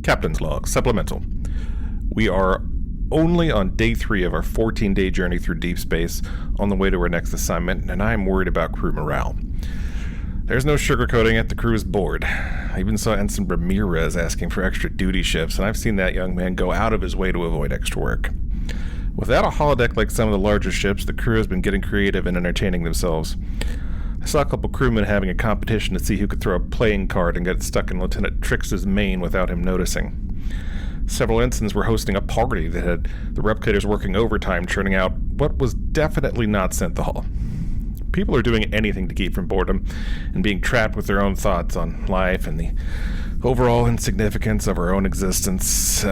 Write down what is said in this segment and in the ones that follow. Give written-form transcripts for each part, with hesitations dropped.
Captain's Log, Supplemental. We are only on day 3 of our 14-day journey through deep space, on the way to our next assignment, and I am worried about crew morale. There's no sugarcoating it, the crew is bored. I even saw Ensign Ramirez asking for extra duty shifts, and I've seen that young man go out of his way to avoid extra work. Without a holodeck like some of the larger ships, the crew has been getting creative and entertaining themselves. I saw a couple crewmen having a competition to see who could throw a playing card and get stuck in Lieutenant Trix's mane without him noticing. Several ensigns were hosting a party that had the replicators working overtime, churning out what was definitely not synthahol. People are doing anything to keep from boredom and being trapped with their own thoughts on life and the overall insignificance of our own existence.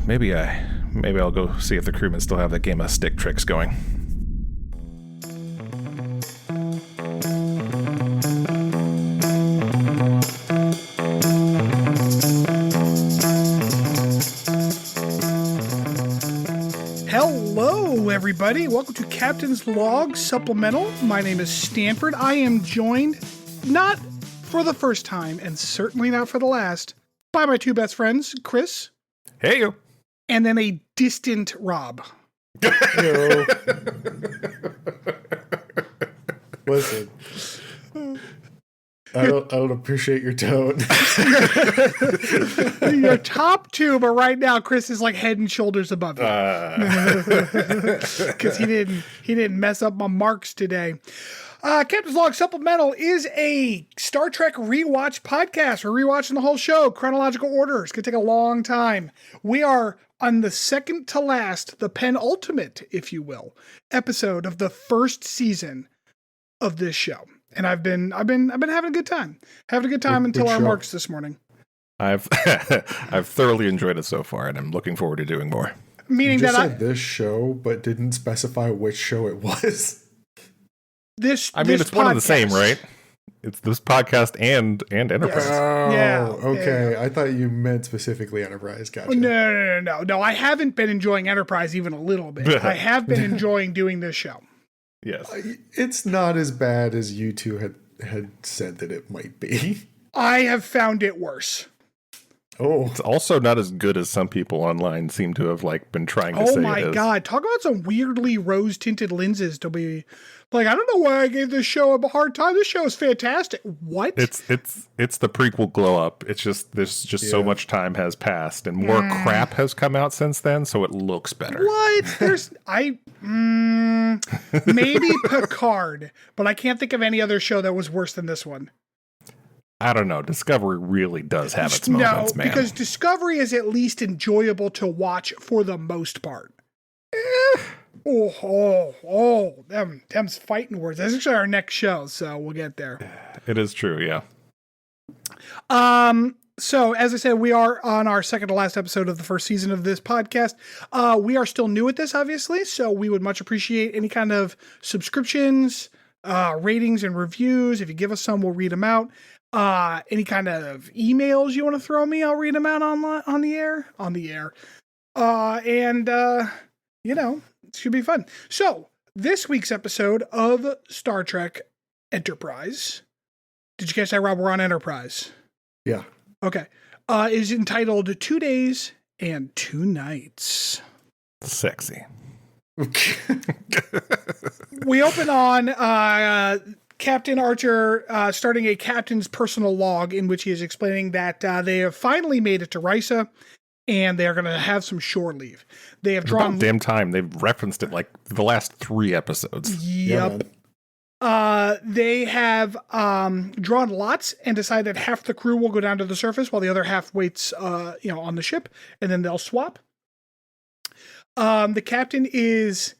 Maybe I'll go see if the crewmen still have that game of stick tricks going. Hello, everybody. Welcome to Captain's Log Supplemental. My name is Stanford. I am joined, not for the first time, and certainly not for the last, by my two best friends, Chris. Hey, you. And then a distant Rob. Hello. Listen, I don't appreciate your tone. Your top two, but right now Chris is like head and shoulders above you because he didn't mess up my marks today. Captain's Log Supplemental is a Star Trek rewatch podcast. We're rewatching the whole show, chronological order. It's going to take a long time. We are on the second to last, the penultimate, if you will, episode of the first season of this show. And I've been having a good time. Having a good time until our marks this morning. I've thoroughly enjoyed it so far, and I'm looking forward to doing more. Meaning you just that said this show, but didn't specify which show it was. It's one of the same, right? It's this podcast and Enterprise. Yes. Oh, Yeah. okay. Yeah. I thought you meant specifically Enterprise. Gotcha. No. I haven't been enjoying Enterprise even a little bit. I have been enjoying doing this show. Yes. It's not as bad as you two had said that it might be. I have found it worse. Oh. It's also not as good as some people online seem to have been trying to say. Oh my God. Talk about some weirdly rose-tinted lenses to be like, I don't know why I gave this show a hard time. This show is fantastic. What? It's the prequel glow up. It's just there's just so much time has passed and more crap has come out since then, so it looks better. What? Maybe Picard, but I can't think of any other show that was worse than this one. I don't know. Discovery really does have its moments, man. Because Discovery is at least enjoyable to watch for the most part. Them's fighting words. That's actually our next show, so we'll get there. It is true, yeah. So as I said, we are on our second to last episode of the first season of this podcast. We are still new at this, obviously, so we would much appreciate any kind of subscriptions, ratings, and reviews. If you give us some, we'll read them out. Any kind of emails you want to throw me, I'll read them out on the air. It should be fun. So this week's episode of Star Trek Enterprise. Did you catch that, Rob? We're on Enterprise. Yeah. Okay. Is entitled 2 Days and 2 Nights. Sexy. We open on Captain Archer starting a captain's personal log in which he is explaining that they have finally made it to Risa and they are going to have some shore leave. They have drawn... Damn time. They've referenced it the last 3 episodes. Yep. They have drawn lots and decided half the crew will go down to the surface while the other half waits on the ship, and then they'll swap. The captain he's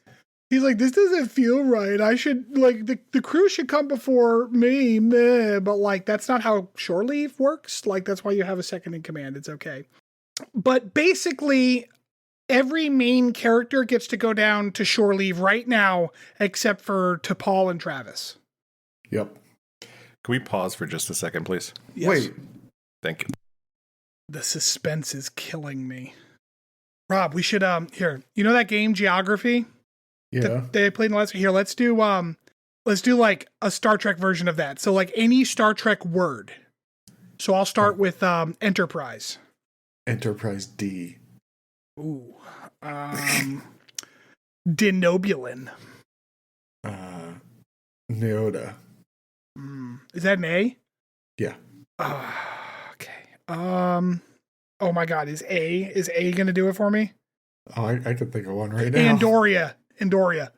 like, this doesn't feel right. I should, the crew should come before me, but that's not how shore leave works. That's why you have a second in command. It's okay. But basically, every main character gets to go down to shore leave right now, except for T'Pol and Travis. Yep. Can we pause for just a second, please? Yes. Wait. Thank you. The suspense is killing me. Rob, we should, here, you know that game, Geography? Yeah. That they played in the last, here, let's do a Star Trek version of that. So, any Star Trek word. So I'll start with Enterprise. Enterprise D. Ooh. Denobulin. Neoda. Is that an A? Yeah. Okay. Oh my God. Is A going to do it for me? Oh, I could think of one right now. Andoria.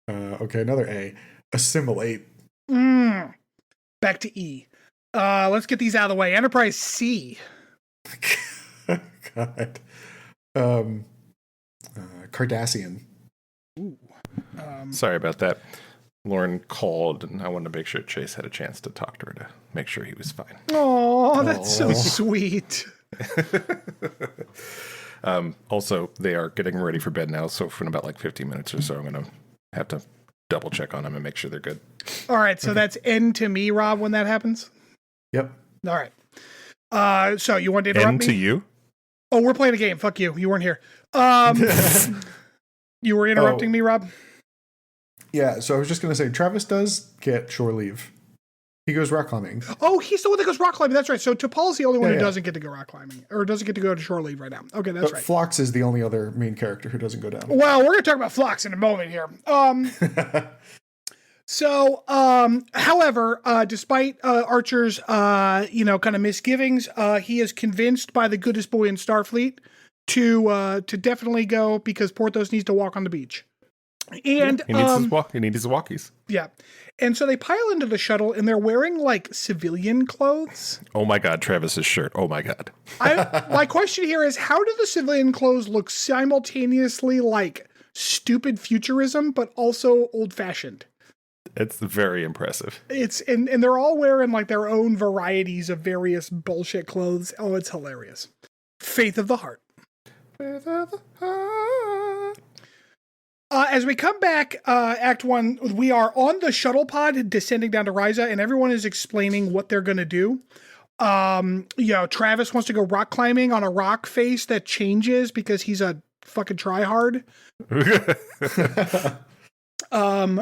Okay, another A. Assimilate. Back to E. Let's get these out of the way. Enterprise C. God. Cardassian. Ooh. Sorry about that. Lauren called, and I wanted to make sure Chase had a chance to talk to her to make sure he was fine. Oh, that's so sweet. Also, they are getting ready for bed now, so for about like 15 minutes or so, I'm going to have to double check on them and make sure they're good. All right, so that's N to me, Rob, when that happens? Yep. All right. So you want to interrupt N me? to you? Oh, we're playing a game. Fuck you. You weren't here. You were interrupting me, Rob? Yeah, so I was just going to say, Travis does get shore leave. He goes rock climbing. Oh, he's the one that goes rock climbing. That's right. So T'Pol's the only one who Yeah. doesn't get to go rock climbing, or doesn't get to go to shore leave right now. Okay, that's right. Phlox is the only other main character who doesn't go down. Well, we're going to talk about Phlox in a moment here. However, despite Archer's, kind of misgivings, he is convinced by the goodest boy in Starfleet to definitely go because Porthos needs to walk on the beach. And He needs his walkies. yeah. And so they pile into the shuttle and they're wearing like civilian clothes. Oh my God, Travis's shirt. Oh my God. My question here is, how do the civilian clothes look simultaneously like stupid futurism, but also old fashioned? It's very impressive. And they're all wearing like their own varieties of various bullshit clothes. Oh, it's hilarious. Faith of the heart. As we come back, Act 1, we are on the shuttle pod descending down to Risa, and everyone is explaining what they're going to do. Travis wants to go rock climbing on a rock face that changes because he's a fucking tryhard.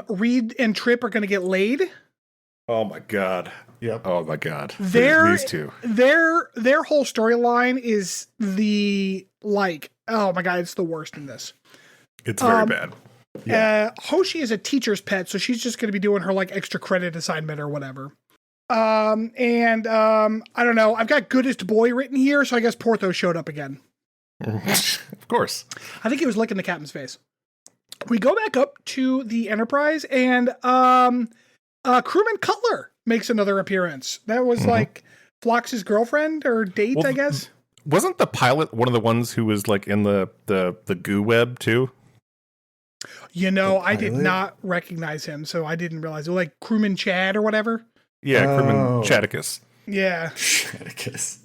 Reed and Trip are going to get laid. Oh my God. Yep. Oh my God. These two. Their whole storyline is oh my God, it's the worst in this. It's very bad. Yeah. Hoshi is a teacher's pet, so she's just going to be doing her like extra credit assignment or whatever. I don't know. I've got goodest boy written here, so I guess Porthos showed up again. Of course. I think he was licking the captain's face. We go back up to the Enterprise, and crewman Cutler makes another appearance. That was like Phlox's girlfriend or date, I guess. Wasn't the pilot one of the ones who was like in the goo web too? I did not recognize him, so I didn't realize it. Like crewman Chad or whatever. Yeah, crewman Chadicus. Yeah. Chadicus.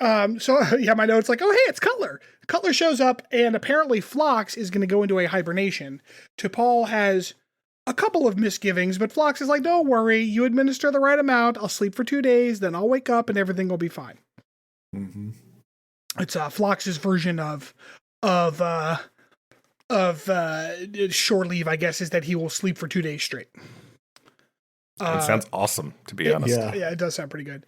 My note's like, oh, hey, it's Cutler. Cutler shows up, and apparently Phlox is going to go into a hibernation. T'Pol has a couple of misgivings, but Phlox is like, don't worry, you administer the right amount, I'll sleep for 2 days, then I'll wake up and everything will be fine. Mm-hmm. It's Phlox's version of shore leave, I guess, is that he will sleep for 2 days straight. It sounds awesome, to be honest. Yeah, it does sound pretty good.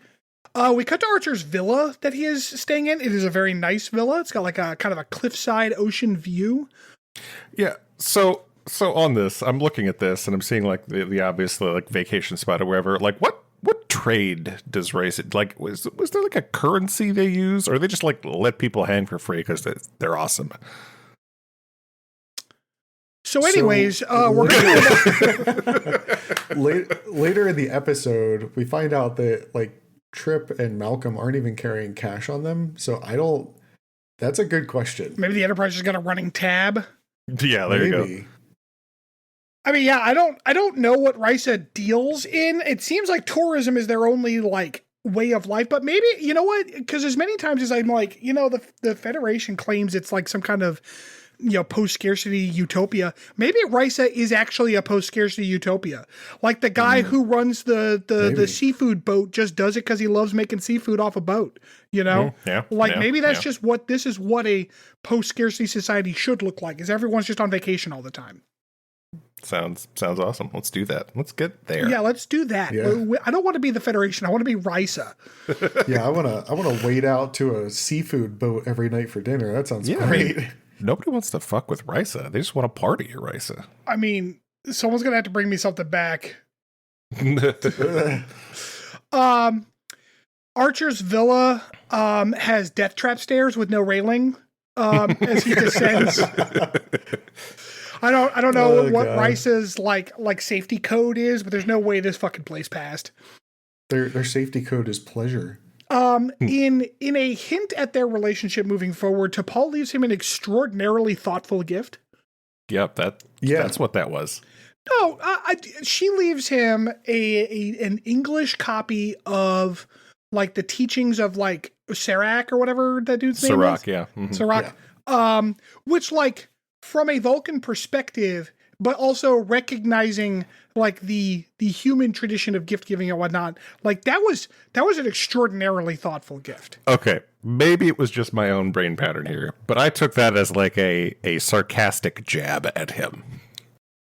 We cut to Archer's villa that he is staying in. It is a very nice villa. It's got like a kind of a cliffside ocean view. Yeah. So on this, I'm looking at this and I'm seeing like the obvious like vacation spot or wherever. Like what trade does Race like? Was there like a currency they use, or they just like let people hang for free because they're awesome? So anyways, we're going later in the episode, we find out that like Trip and Malcolm aren't even carrying cash on them. So that's a good question. Maybe the Enterprise has got a running tab. Yeah, there you go. I mean, yeah, I don't know what Risa deals in. It seems like tourism is their only like way of life, but maybe, you know what? Because as many times as I'm like, the Federation claims it's like some kind of post-scarcity utopia. Maybe Risa is actually a post-scarcity utopia. Like the guy who runs the seafood boat just does it because he loves making seafood off a boat. Yeah. Maybe that's just what a post-scarcity society should look like, is everyone's just on vacation all the time. Sounds awesome. Let's do that. Let's get there. Yeah, let's do that. Yeah. I don't want to be the Federation. I want to be Risa. Yeah, I wanna wade out to a seafood boat every night for dinner. That sounds great. Nobody wants to fuck with Risa. They just want to party at Risa. I mean, someone's gonna have to bring me something back. Archer's villa has death trap stairs with no railing as he descends. I don't know what Rice's like safety code is, but there's no way this fucking place passed. Their safety code is pleasure. In a hint at their relationship moving forward, T'Pol leaves him an extraordinarily thoughtful gift. Yep, that's what that was. No, she leaves him an English copy of like the teachings of like Serac or whatever that dude's name is. Serac, yeah. Mm-hmm. Serac. Yeah. Which like from a Vulcan perspective, but also recognizing like the human tradition of gift giving and whatnot, like that was an extraordinarily thoughtful gift. Okay, maybe it was just my own brain pattern here, but I took that as like a sarcastic jab at him.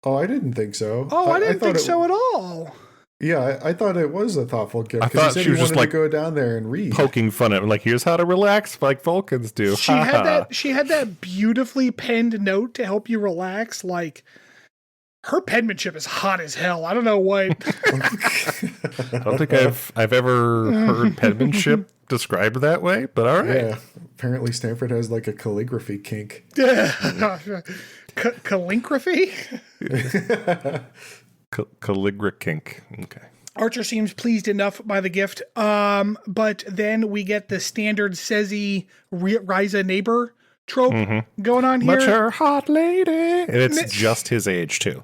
Oh, I didn't think so. Oh, I didn't think so at all. Yeah, I thought it was a thoughtful gift. I thought she was just like to go down there and read, poking fun at him, like here's how to relax, like Vulcans do. She had that beautifully penned note to help you relax. Like her penmanship is hot as hell. I don't know what. I don't think I've ever heard penmanship described that way, but all right. Yeah, apparently Stanford has like a calligraphy kink. Calligraphy? Calligraphy kink. Okay. Archer seems pleased enough by the gift, but then we get the standard Sezi Risa neighbor trope going on here. Much her hot lady. And it's just his age, too.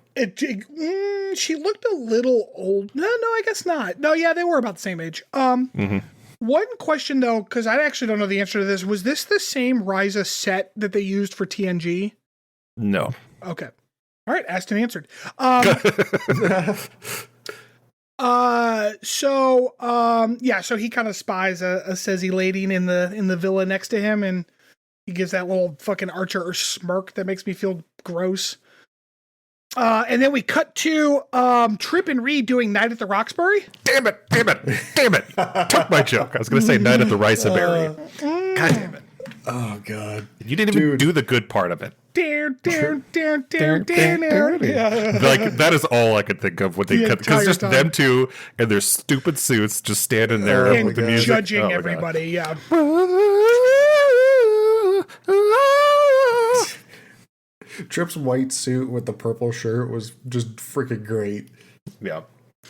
She looked a little old. No, I guess not. No, yeah, they were about the same age. One question, though, because I actually don't know the answer to this. Was this the same Risa set that they used for TNG? No. Okay. All right, asked and answered. So he kind of spies a Sezi lady in the villa next to him, and he gives that little fucking Archer smirk that makes me feel gross. And then we cut to Trip and Reed doing Night at the Roxbury. Damn it. Took my joke. I was going to say Night at the Risa-berry. God damn it. Oh, God. You didn't even do the good part of it. Like, that is all I could think of when they cut. Because just them two in their stupid suits just standing there with the music. Judging everybody, yeah. Trip's white suit with the purple shirt was just freaking great. Yeah.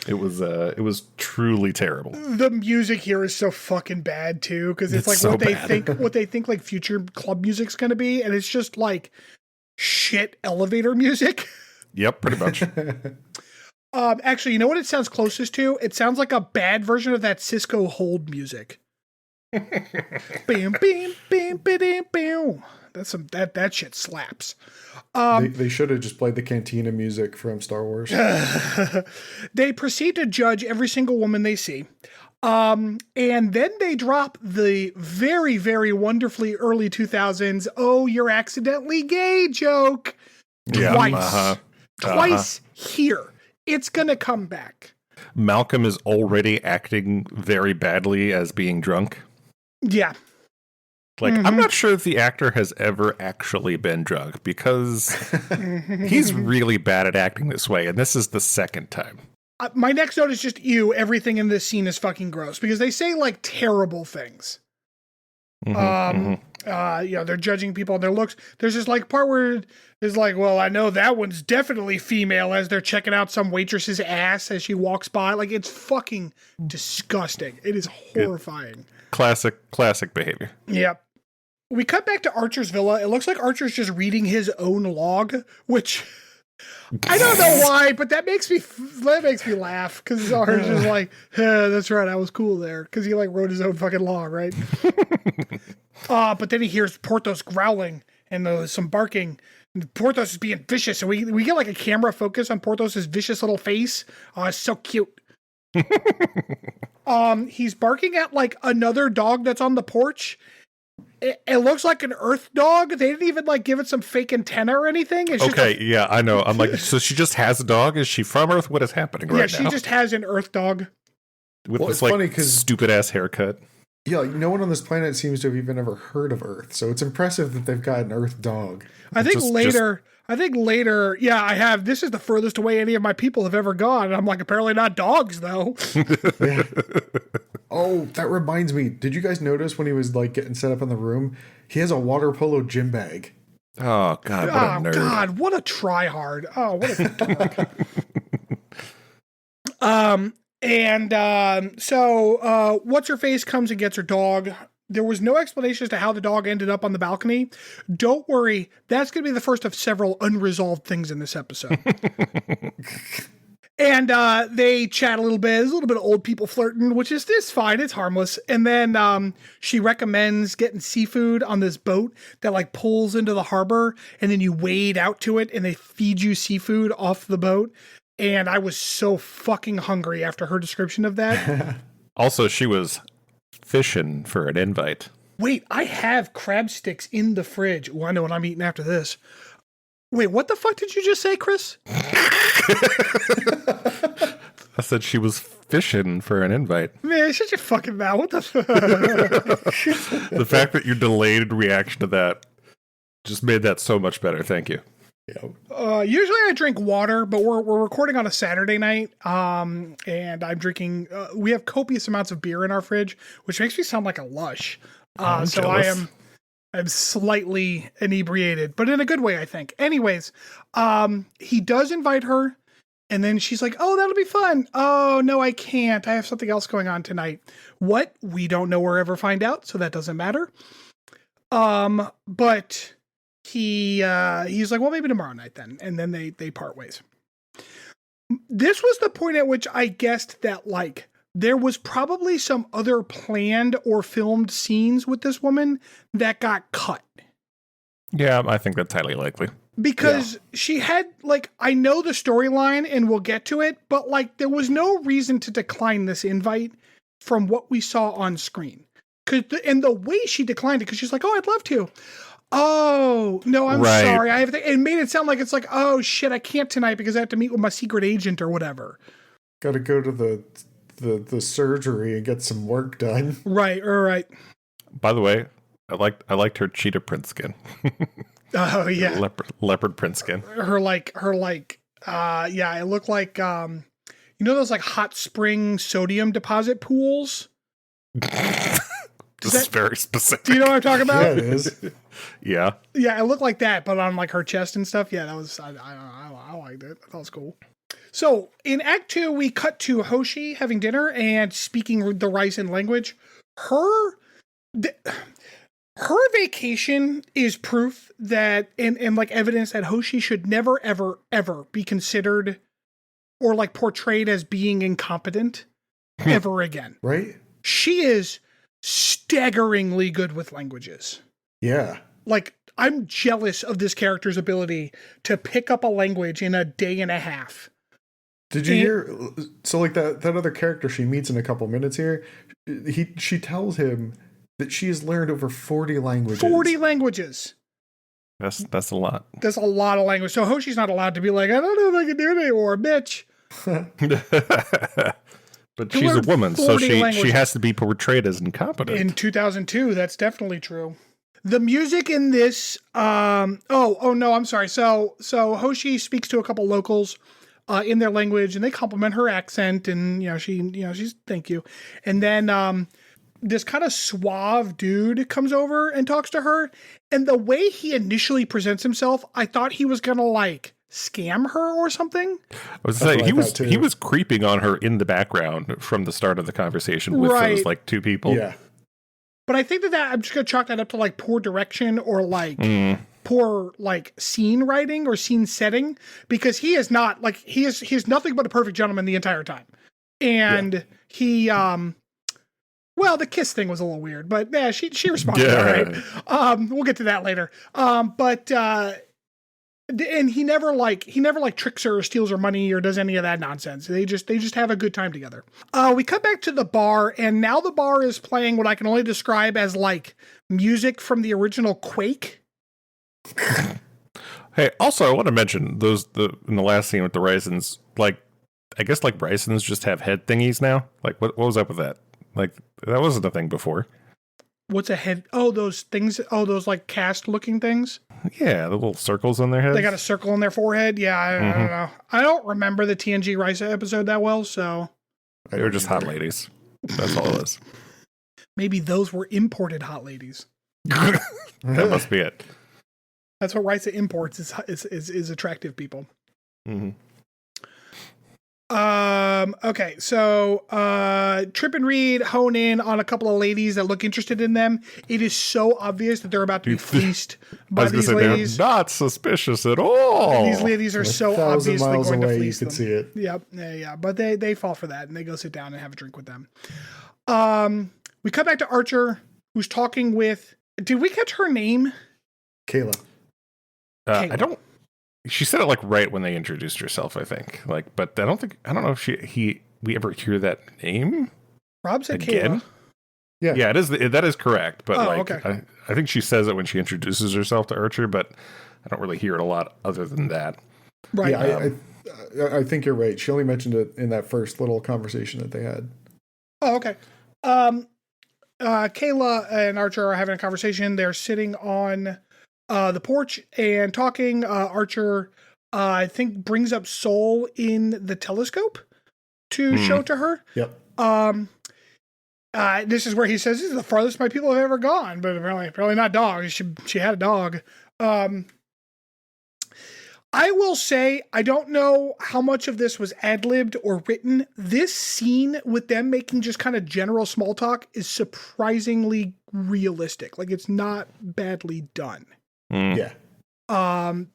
It was truly terrible. The music here is so fucking bad too, because it's like so what they think like future club music's gonna be, and it's just like shit elevator music. Yep, pretty much. Actually, you know what it sounds closest to? It sounds like a bad version of that Cisco Hold music. Bam, bam, bam, bam, bam. That shit slaps. They should have just played the Cantina music from Star Wars. They proceed to judge every single woman they see. And then they drop the very, very wonderfully early 2000s, oh, you're accidentally gay joke. Yeah, Twice here. It's going to come back. Malcolm is already acting very badly as being drunk. Yeah. Like, I'm not sure if the actor has ever actually been drunk, because he's really bad at acting this way, and this is the second time. My next note is just everything in this scene is fucking gross, because they say, like, terrible things. They're judging people on their looks. There's this, like, part where it's like, well, I know that one's definitely female, as they're checking out some waitress's ass as she walks by. Like, it's fucking disgusting. It is horrifying. Classic behavior. Yep. We cut back to Archer's villa. It looks like Archer's just reading his own log, which I don't know why, but that makes me laugh, because Archer's just like, that's right, I was cool there, because he like wrote his own fucking log, right? But then he hears Porthos growling and some barking. And Porthos is being vicious, and we get like a camera focus on Porthos's vicious little face. Oh, it's so cute. He's barking at like another dog that's on the porch. It looks like an Earth dog. They didn't even like give it some fake antenna or anything. It's okay, yeah, I know. I'm like, so she just has a dog? Is she from Earth? What is happening right now? Yeah, she just has an Earth dog. With this like funny stupid ass haircut. Yeah, like no one on this planet seems to have even ever heard of Earth, so it's impressive that they've got an Earth dog. I think later, yeah, I have. This is the furthest away any of my people have ever gone. And I'm like, apparently not dogs, though. Yeah. Oh, that reminds me. Did you guys notice when he was like getting set up in the room? He has a water polo gym bag. Oh, God, what a nerd. God, what a tryhard. Oh, what a dork. So What's-Her-Face comes and gets her dog. There was no explanation as to how the dog ended up on the balcony. Don't worry, that's going to be the first of several unresolved things in this episode. And they chat a little bit. There's a little bit of old people flirting, which is fine. It's harmless. And then she recommends getting seafood on this boat that like pulls into the harbor, and then you wade out to it, and they feed you seafood off the boat. And I was so fucking hungry after her description of that. Also, she was fishing for an invite. Wait, I have crab sticks in the fridge. Oh, I know what I'm eating after this. Wait, what the fuck did you just say, Chris? I said she was fishing for an invite. Man, shut your fucking mouth. What the fuck? The fact that your delayed reaction to that just made that so much better. Thank you. Usually I drink water, but we're recording on a Saturday night, and I'm drinking. We have copious amounts of beer in our fridge, which makes me sound like a lush. So jealous. I'm slightly inebriated, but in a good way, I think. Anyways, he does invite her, and then she's like, "Oh, that'll be fun." "Oh, no, I can't. I have something else going on tonight." What? We don't know or ever find out, so that doesn't matter. But he's like, "Well, maybe tomorrow night then." And then they part ways. This was the point at which I guessed that like there was probably some other planned or filmed scenes with this woman that got cut. Yeah, I think that's highly likely. Because she had, like, I know the storyline and we'll get to it, but, like, there was no reason to decline this invite from what we saw on screen. And the way she declined it, because she's like, "Oh, I'd love to." "Oh, no, I'm sorry. I have to," and made it sound like it's like, "Oh, shit, I can't tonight because I have to meet with my secret agent or whatever." Got to go to the surgery and get some work done. Right. By the way, I liked her cheetah print skin. Oh yeah, leopard print skin. Her like yeah, it looked like you know those like hot spring sodium deposit pools. This is very specific. Do you know what I'm talking about? Yeah, it is. Yeah, it looked like that, but on like her chest and stuff. Yeah, that was I liked it. I thought it was cool. So in Act 2, we cut to Hoshi having dinner and speaking the Ryzen language. Her vacation is proof that, and like evidence that Hoshi should never, ever, ever be considered or like portrayed as being incompetent ever again. Right? She is staggeringly good with languages. Yeah. Like, I'm jealous of this character's ability to pick up a language in a day and a half. Did you hear? So like that other character she meets in a couple minutes here, she tells him that she has learned over 40 languages. 40 languages. That's a lot. That's a lot of language. So Hoshi's not allowed to be like, "I don't know if I can do it anymore, bitch." But she's a woman, so she has to be portrayed as incompetent. In 2002, that's definitely true. The music in this, oh no, I'm sorry. So Hoshi speaks to a couple locals in their language, and they compliment her accent, and she's thank you. And then this kind of suave dude comes over and talks to her, and the way he initially presents himself, I thought he was gonna like scam her or something. I was saying he was creeping on her in the background from the start of the conversation with those like two people. Yeah. But I think that I'm just gonna chalk that up to like poor direction or like poor like scene writing or scene setting, because he is not like he is nothing but a perfect gentleman the entire time. And he well, the kiss thing was a little weird, but yeah, she responded all right. We'll get to that later. But And he never tricks her or steals her money or does any of that nonsense. They just have a good time together. We cut back to the bar, and now the bar is playing what I can only describe as like music from the original Quake. Hey, also I want to mention in the last scene with the Rysons, like I guess like Rysons just have head thingies now. Like what was up with that? Like that wasn't a thing before. What's a head? Oh, those things. Oh, those like cast looking things. Yeah, the little circles on their heads. They got a circle on their forehead. Yeah, I don't know. I don't remember the TNG Risa episode that well, so They were just hot ladies. That's all it was. maybe those were imported hot ladies. That must be it. That's what Risa imports is attractive people. Mm-hmm. Okay, so Trip and Reed hone in on a couple of ladies that look interested in them. It is so obvious that they're about to be fleeced by these ladies. They're not suspicious at all. These ladies are so 1,000 obviously miles going to away, fleece you them. could see it. Yep, yeah. But they fall for that, and they go sit down and have a drink with them. We cut back to Archer, who's talking with. Did we catch her name? Kayla. Kayla. I don't. She said it like right when they introduced herself, I think. Like, but I don't know if we ever hear that name Rob said again. Kayla. Yeah, that is correct. But okay. I think she says it when she introduces herself to Archer, but I don't really hear it a lot other than that. Right. Yeah, I think you're right. She only mentioned it in that first little conversation that they had. Oh, okay. Kayla and Archer are having a conversation. They're sitting on the porch and talking. Archer, I think, brings up Soul in the telescope to show to her. Yep. This is where he says, this is the farthest my people have ever gone, but apparently not dogs. She had a dog. I will say, I don't know how much of this was ad-libbed or written. This scene with them making just kind of general small talk is surprisingly realistic. Like, it's not badly done. Yeah.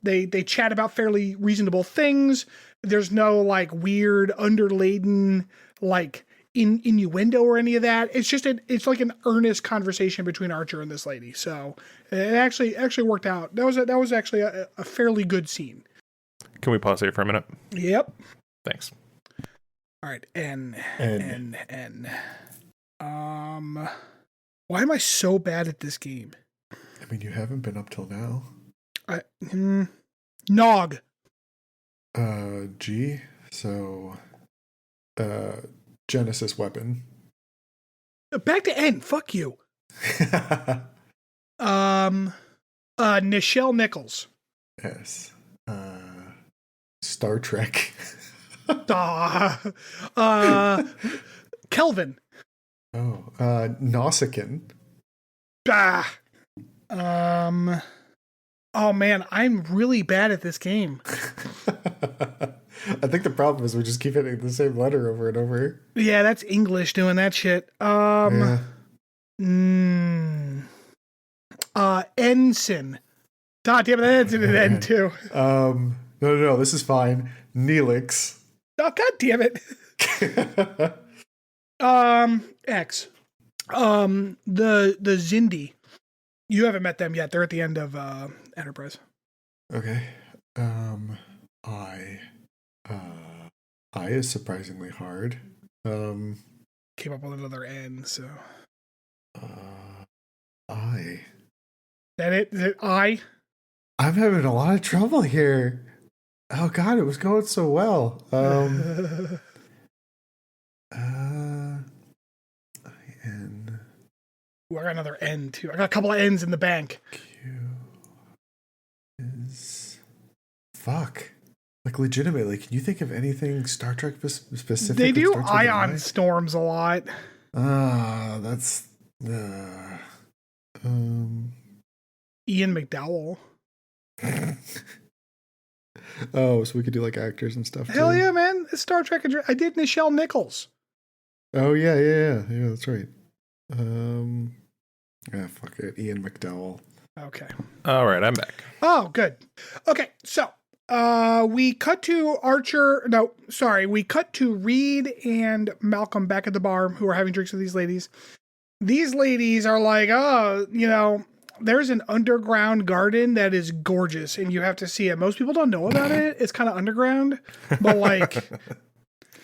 They chat about fairly reasonable things. There's no like weird underladen like innuendo or any of that. It's just it's like an earnest conversation between Archer and this lady. So it actually worked out. That was actually a fairly good scene. Can we pause here for a minute? Yep. Thanks. All right. N. Why am I so bad at this game? I mean, you haven't been up till now. Nog. G. So, Genesis weapon. Back to N. Fuck you. Nichelle Nichols. Yes. Star Trek. Kelvin. Oh, Nausicaan. Oh man, I'm really bad at this game. I think the problem is we just keep hitting the same letter over and over. Yeah, that's English doing that shit. Yeah. Ensign. God damn it, that ends in an N too. No, this is fine. Neelix. Oh, god damn it. X. The Zindi. You haven't met them yet. They're at the end of Enterprise. Okay. I is surprisingly hard. Came up with another N, so. I. That it? Is it I? I'm having a lot of trouble here. Oh god, it was going so well. N. Ooh, I got another N too. I got a couple of N's in the bank. Q is fuck. Like legitimately, can you think of anything Star Trek specific? They do ion storms a lot. That's Ian McDowell. Oh, so we could do like actors and stuff. Hell too. yeah, man! It's Star Trek. I did Nichelle Nichols. Oh yeah, that's right. Fuck it, Ian McDowell. Okay. All right, I'm back. Oh, good. Okay, so we cut to Archer. No, sorry, we cut to Reed and Malcolm back at the bar, who are having drinks with these ladies. These ladies are like, oh, there's an underground garden that is gorgeous, and you have to see it. Most people don't know about it. It's kind of underground, but like,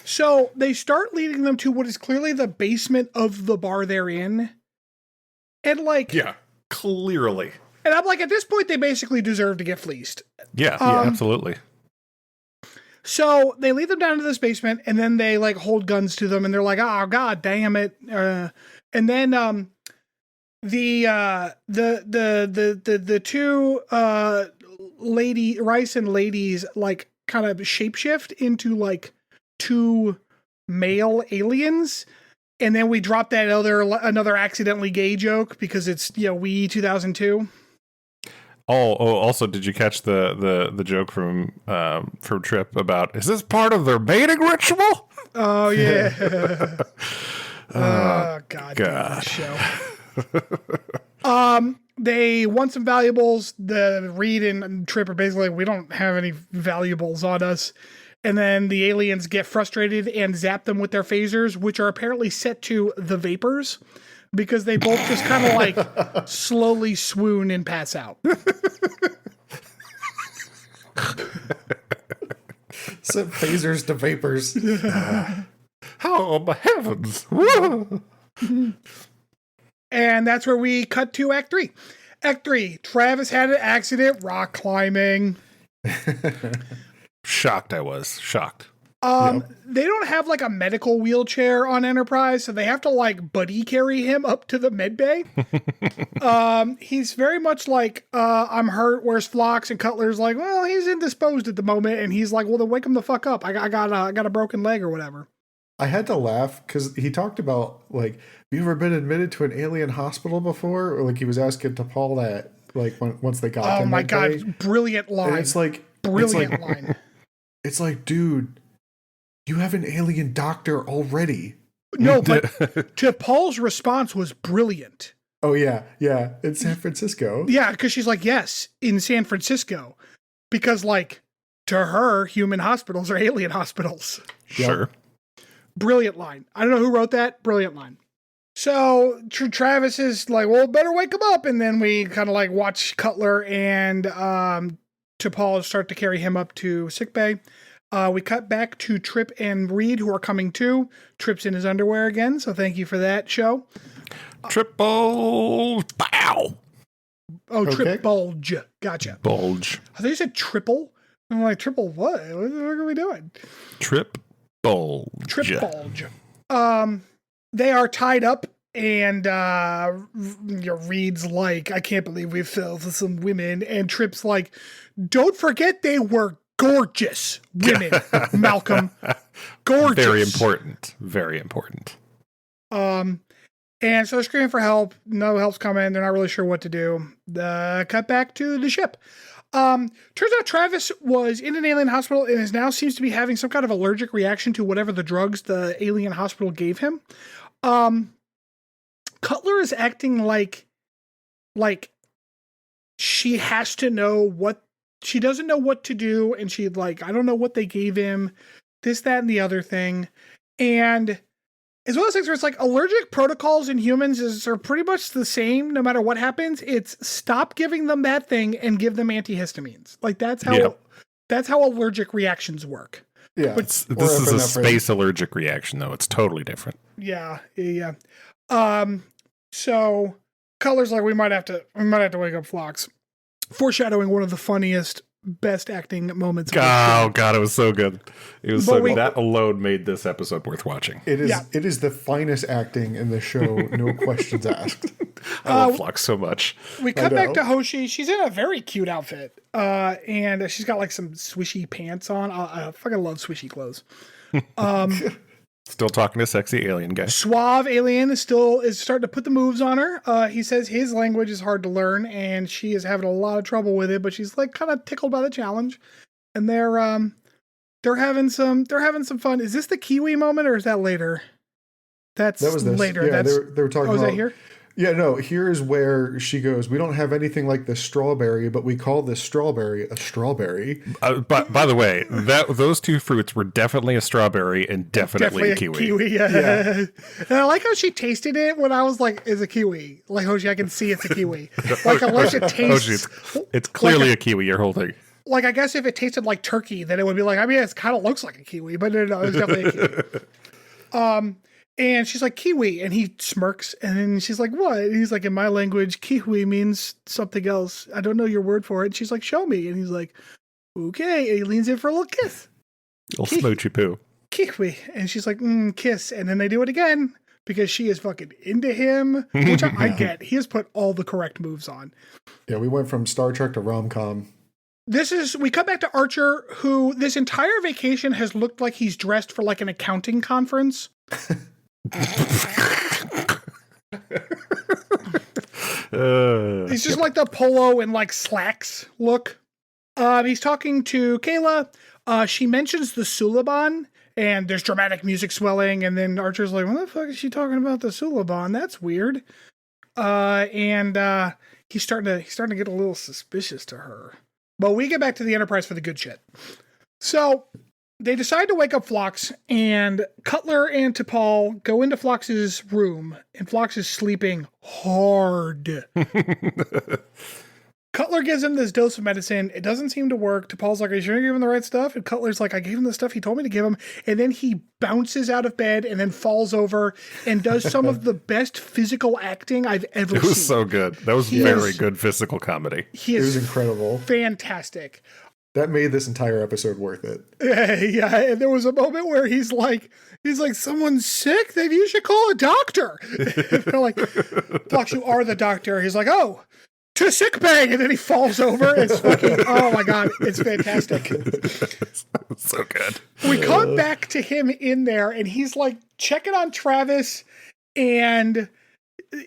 so they start leading them to what is clearly the basement of the bar they're in. And like, Yeah, clearly. And I'm like, at this point, they basically deserve to get fleeced. Yeah, absolutely. So they lead them down to this basement, and then they like hold guns to them, and they're like, "Oh God, damn it!" And then the two Rice and ladies like kind of shapeshift into like two male aliens. And then we drop that another accidentally gay joke because it's, we 2002. Also, did you catch the joke from Trip about, is this part of their mating ritual? Oh yeah. God. Damn show. They want some valuables. The Reed and Trip are basically like, we don't have any valuables on us. And then the aliens get frustrated and zap them with their phasers, which are apparently set to the vapors, because they both just kind of like slowly swoon and pass out. Set phasers to vapors. Oh, my heavens. And that's where we cut to Act 3. Act 3, Travis had an accident rock climbing. Shocked I was. Shocked. They don't have like a medical wheelchair on Enterprise, so they have to like buddy carry him up to the med bay. He's very much like, I'm hurt, where's Phlox? And Cutler's like, well, he's indisposed at the moment. And he's like, well, then wake him the fuck up. I got a broken leg or whatever. I had to laugh because he talked about like, have you ever been admitted to an alien hospital before? Or like he was asking to Paul that like once they got to Oh my God, bay. brilliant line. And it's like, brilliant line. It's like, dude, you have an alien doctor already. No, but to Paul's response was brilliant. Oh, yeah. Yeah. In San Francisco. Yeah, because she's like, yes, in San Francisco. Because, like, to her, human hospitals are alien hospitals. Sure. Brilliant line. I don't know who wrote that. Brilliant line. So Travis is like, well, better wake him up. And then we kind of like watch Cutler and T'Pol start to carry him up to sickbay. We cut back to Trip and Reed, who are coming too. Trip's in his underwear again, so thank you for that show. Triple bow. Oh, Okay. Trip bulge. Gotcha. Bulge. I thought you said triple. I'm like, triple what? What are we doing? Trip bulge. Trip bulge. They are tied up, and Reed's like, I can't believe we fell for some women. And Trip's like, don't forget they were gorgeous women, Malcolm. Gorgeous. Very important. Very important. And so they're screaming for help. No help's coming. They're not really sure what to do. Cut back to the ship. Turns out Travis was in an alien hospital and is now seems to be having some kind of allergic reaction to whatever the drugs the alien hospital gave him. Cutler is acting like she has to know what she doesn't know what to do, and she's like, I don't know what they gave him, this, that, and the other thing. And it's one of those things where it's like allergic protocols in humans are pretty much the same no matter what happens. It's stop giving them that thing and give them antihistamines. Like that's how allergic reactions work. Yeah. But This is a space allergic reaction, though. It's totally different. Yeah. So Cutler's like, we might have to wake up Phlox. Foreshadowing one of the funniest, best acting moments. Oh God, it was so good. It was so good. That alone made this episode worth watching. It is the finest acting in the show, no questions asked. I love Phlox so much. We cut back to Hoshi. She's in a very cute outfit. And she's got like some swishy pants on. I fucking love swishy clothes. Still talking to sexy alien guy. Suave alien is starting to put the moves on her. He says his language is hard to learn, and she is having a lot of trouble with it. But she's like kind of tickled by the challenge, and they're having some fun. Is this the Kiwi moment, or is that later? That was this. later. Yeah, they were talking. Oh, is about, that here? Yeah, no, here's where she goes, we don't have anything like this strawberry, but we call this strawberry a strawberry. But by the way, those two fruits were definitely a strawberry and definitely a kiwi. Yeah. And I like how she tasted it when I was like, it's a kiwi. Like, Hoshi, I can see it's a kiwi. Like, unless it tastes... it's clearly a kiwi you're holding. Like, I guess if it tasted like turkey, then it would be like, I mean, it kind of looks like a kiwi, but no, it's definitely a kiwi. And she's like, kiwi. And he smirks. And then she's like, what? And he's like, in my language, kiwi means something else. I don't know your word for it. And she's like, show me. And he's like, okay. And he leans in for a little kiss. Little smoochy poo. Kiwi. And she's like, kiss. And then they do it again because she is fucking into him, which I get. He has put all the correct moves on. Yeah, we went from Star Trek to rom-com. We come back to Archer, who this entire vacation has looked like he's dressed for like an accounting conference. He's just like the polo and like slacks look. He's talking to Kayla. She mentions the Suliban, and there's dramatic music swelling, and then Archer's like, what the fuck is she talking about the Suliban? That's weird. And he's starting to get a little suspicious to her. But we get back to the Enterprise for the good shit. So they decide to wake up Phlox, and Cutler and T'Pol go into Phlox's room, and Phlox is sleeping hard. Cutler gives him this dose of medicine. It doesn't seem to work. T'Pol's like, are you sure you gave him the right stuff? And Cutler's like, I gave him the stuff he told me to give him. And then he bounces out of bed and then falls over and does some of the best physical acting I've ever seen. It was so good. That was very good physical comedy. It was incredible. Fantastic. That made this entire episode worth it. Yeah, and there was a moment where he's like, someone's sick? Then you should call a doctor. And they're like, Phlox, you are the doctor. He's like, oh, to sick bay, and then he falls over. It's fucking, oh my God, it's fantastic. It's so good. We come back to him in there, and he's like checking on Travis, and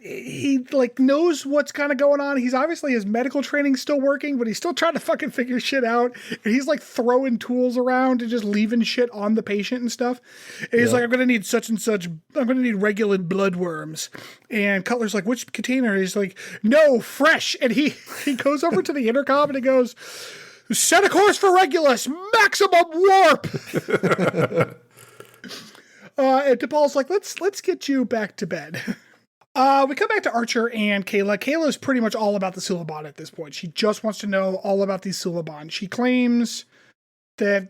he like knows what's kind of going on. He's obviously, his medical training's still working, but he's still trying to fucking figure shit out. And he's like throwing tools around and just leaving shit on the patient and stuff. And he's like, I'm going to need such and such. I'm going to need regular bloodworms. And Cutler's like, which container? He's like, no, fresh. And he goes over to the intercom and he goes, set a course for Regulus, maximum warp. And T'Pol's like, let's get you back to bed. We come back to Archer and Kayla. Kayla's pretty much all about the Suliban at this point. She just wants to know all about these Suliban. She claims that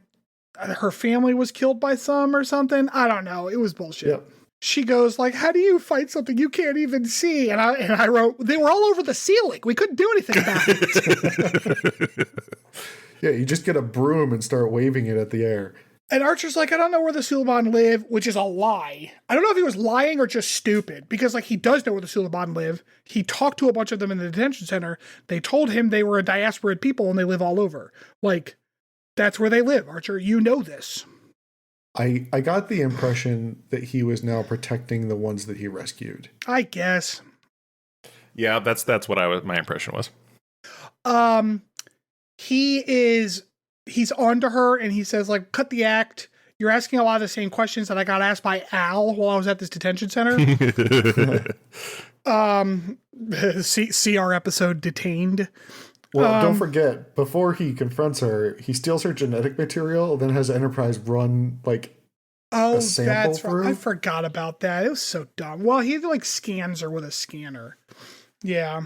her family was killed by some or something. I don't know. It was bullshit. Yep. She goes like, how do you fight something you can't even see? And I wrote, they were all over the ceiling. We couldn't do anything about it. Yeah, you just get a broom and start waving it at the air. And Archer's like, I don't know where the Suliban live, which is a lie. I don't know if he was lying or just stupid, because like he does know where the Suliban live. He talked to a bunch of them in the detention center. They told him they were a diaspora people and they live all over. Like, that's where they live, Archer. You know this. I got the impression that he was now protecting the ones that he rescued. I guess. Yeah, that's what my impression was. He's on to her and he says, like, cut the act. You're asking a lot of the same questions that I got asked by Al while I was at this detention center. See our episode Detained. Well, don't forget, before he confronts her, he steals her genetic material, then has Enterprise run, like, a sample through. I forgot about that. It was so dumb. Well, he, like, scans her with a scanner. Yeah.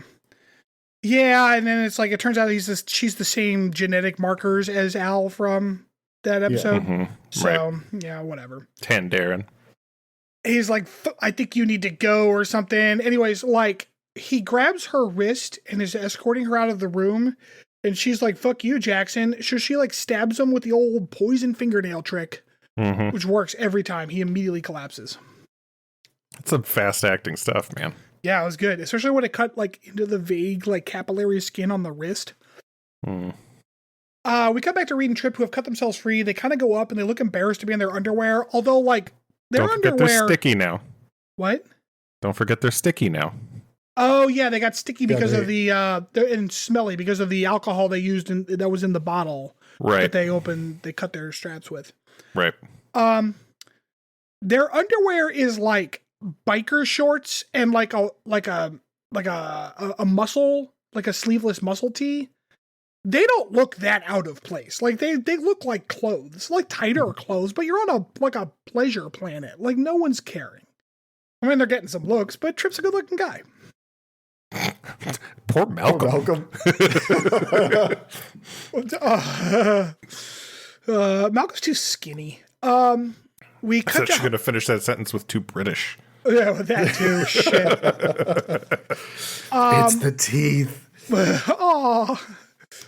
Yeah, and then it's like, it turns out she's the same genetic markers as Al from that episode. Yeah. Mm-hmm. So, right. Yeah, whatever. Darren. He's like, I think you need to go or something. Anyways, like, he grabs her wrist and is escorting her out of the room. And she's like, fuck you, Jackson. So she, like, stabs him with the old poison fingernail trick, which works every time. He immediately collapses. That's some fast acting stuff, man. Yeah, it was good, especially when it cut like into the vague like capillary skin on the wrist. We come back to Reed and Trip, who have cut themselves free. They kind of go up and they look embarrassed to be in their underwear, although like their underwear. Don't forget they're sticky now. What? Don't forget they're sticky now. Oh yeah, they got sticky because of the and smelly because of the alcohol they used that was in the bottle. Right. That they cut their straps with. Right. Their underwear is like biker shorts and like a muscle, like a sleeveless muscle tee, they don't look that out of place. Like they look like clothes, like tighter clothes, but you're on a pleasure planet. Like no one's caring. I mean, they're getting some looks, but Tripp's a good looking guy. Poor Malcolm. Malcolm's too skinny. We I thought you were going to finish that sentence with too British. Yeah, that too. Shit. It's the teeth. Oh,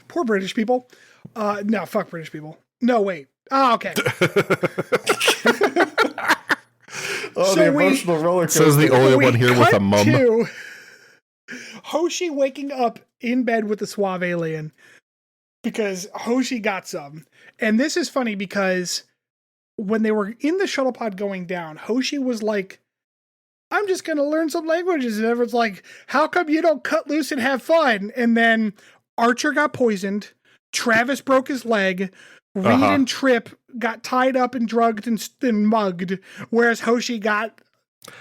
poor British people. No, fuck British people. No, wait. Oh, okay. The emotional roller coaster. Says the only one here with a mum. To Hoshi waking up in bed with the suave alien because Hoshi got some. And this is funny because when they were in the shuttle pod going down, Hoshi was like, I'm just going to learn some languages. And everyone's like, how come you don't cut loose and have fun? And then Archer got poisoned. Travis broke his leg. Reed and Trip got tied up and drugged and mugged, whereas Hoshi got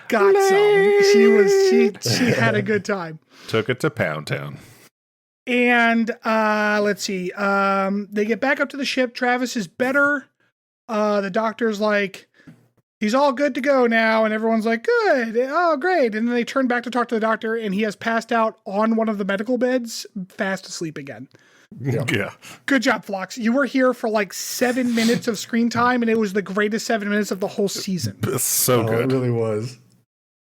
some. She had a good time. Took it to Pound Town. And let's see. They get back up to the ship. Travis is better. The doctor's like, he's all good to go now, and everyone's like, good. Oh, great. And then they turn back to talk to the doctor, and he has passed out on one of the medical beds, fast asleep again. Yeah. Good job, Phlox. You were here for like 7 minutes of screen time, and it was the greatest 7 minutes of the whole season. It's so good. It really was.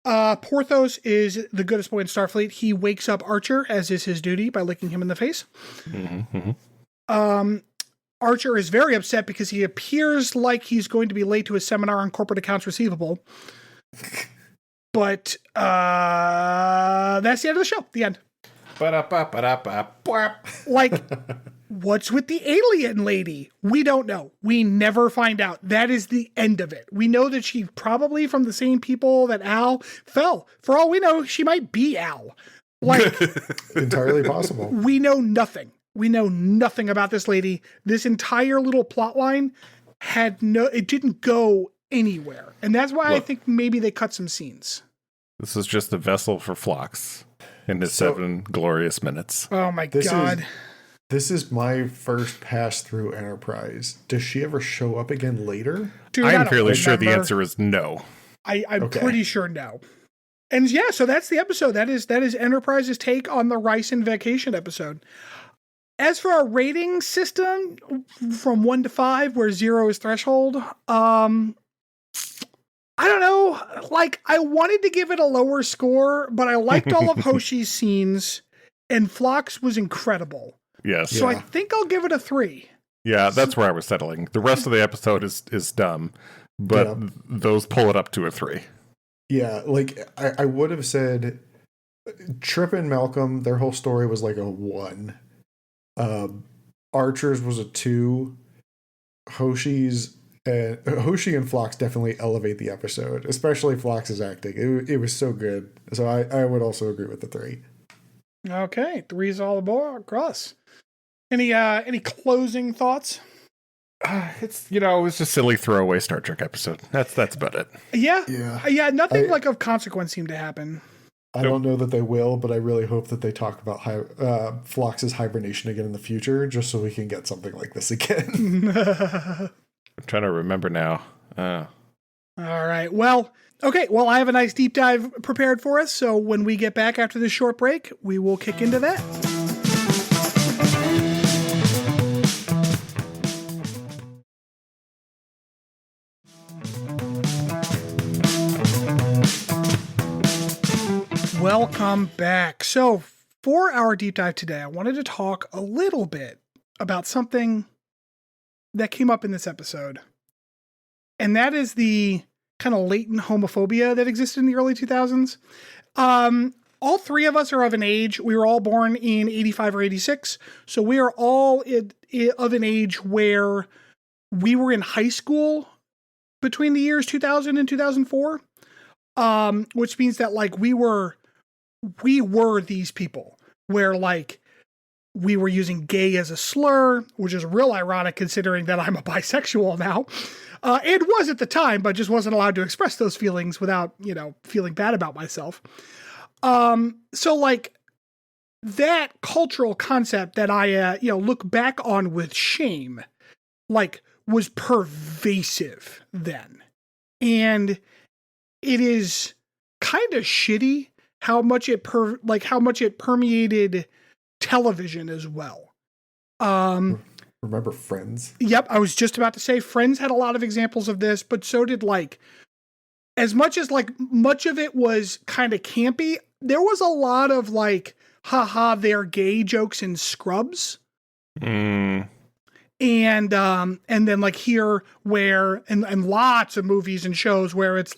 Porthos is the goodest boy in Starfleet. He wakes up Archer, as is his duty, by licking him in the face. Archer is very upset because he appears like he's going to be late to his seminar on corporate accounts receivable. But that's the end of the show. The end. Like, what's with the alien lady? We don't know. We never find out. That is the end of it. We know that she's probably from the same people that Al fell. For all we know, she might be Al. Like, entirely possible. We know nothing. We know nothing about this lady. This entire little plot line it didn't go anywhere. And that's why I think maybe they cut some scenes. This is just a vessel for Phlox in his 7 glorious minutes. Oh my God. This is my first pass through Enterprise. Does she ever show up again later? Dude, I'm fairly sure the answer is no. I'm pretty sure no. And yeah, so that's the episode. That is Enterprise's take on the Rice and Vacation episode. As for our rating system, from 1 to 5, where 0 is threshold, I don't know. Like, I wanted to give it a lower score, but I liked all of Hoshi's scenes, and Phlox was incredible. Yes. So I think I'll give it a 3. Yeah, that's where I was settling. The rest of the episode is dumb, but those pull it up to a 3. Yeah, like, I would have said Trip and Malcolm, their whole story was like a 1. Archer's was a 2. Hoshi and Phlox definitely elevate the episode, especially Phlox's acting. It was so good. So I would also agree with the 3. Okay, 3's all aboard across. Any closing thoughts? It was just silly throwaway Star Trek episode. That's about it. Yeah. Nothing like of consequence seemed to happen. I don't know that they will, but I really hope that they talk about Phlox's hibernation again in the future, just so we can get something like this again. I'm trying to remember now. All right. Well, okay. Well, I have a nice deep dive prepared for us. So when we get back after this short break, we will kick into that. Welcome back. So for our deep dive today, I wanted to talk a little bit about something that came up in this episode. And that is the kind of latent homophobia that existed in the early 2000s. All 3 of us are of an age. We were all born in 85 or 86. So we are all of an age where we were in high school between the years 2000 and 2004. Which means that like we were these people where like we were using gay as a slur, which is real ironic considering that I'm a bisexual now. And was at the time, but just wasn't allowed to express those feelings without, feeling bad about myself. So like that cultural concept that I, look back on with shame, like was pervasive then. And it is kind of shitty how much it permeated television as well. Remember Friends? Yep, I was just about to say Friends had a lot of examples of this, but so did as much as much of it was kind of campy, there was a lot of haha, they're gay jokes in Scrubs. And then here where and lots of movies and shows where it's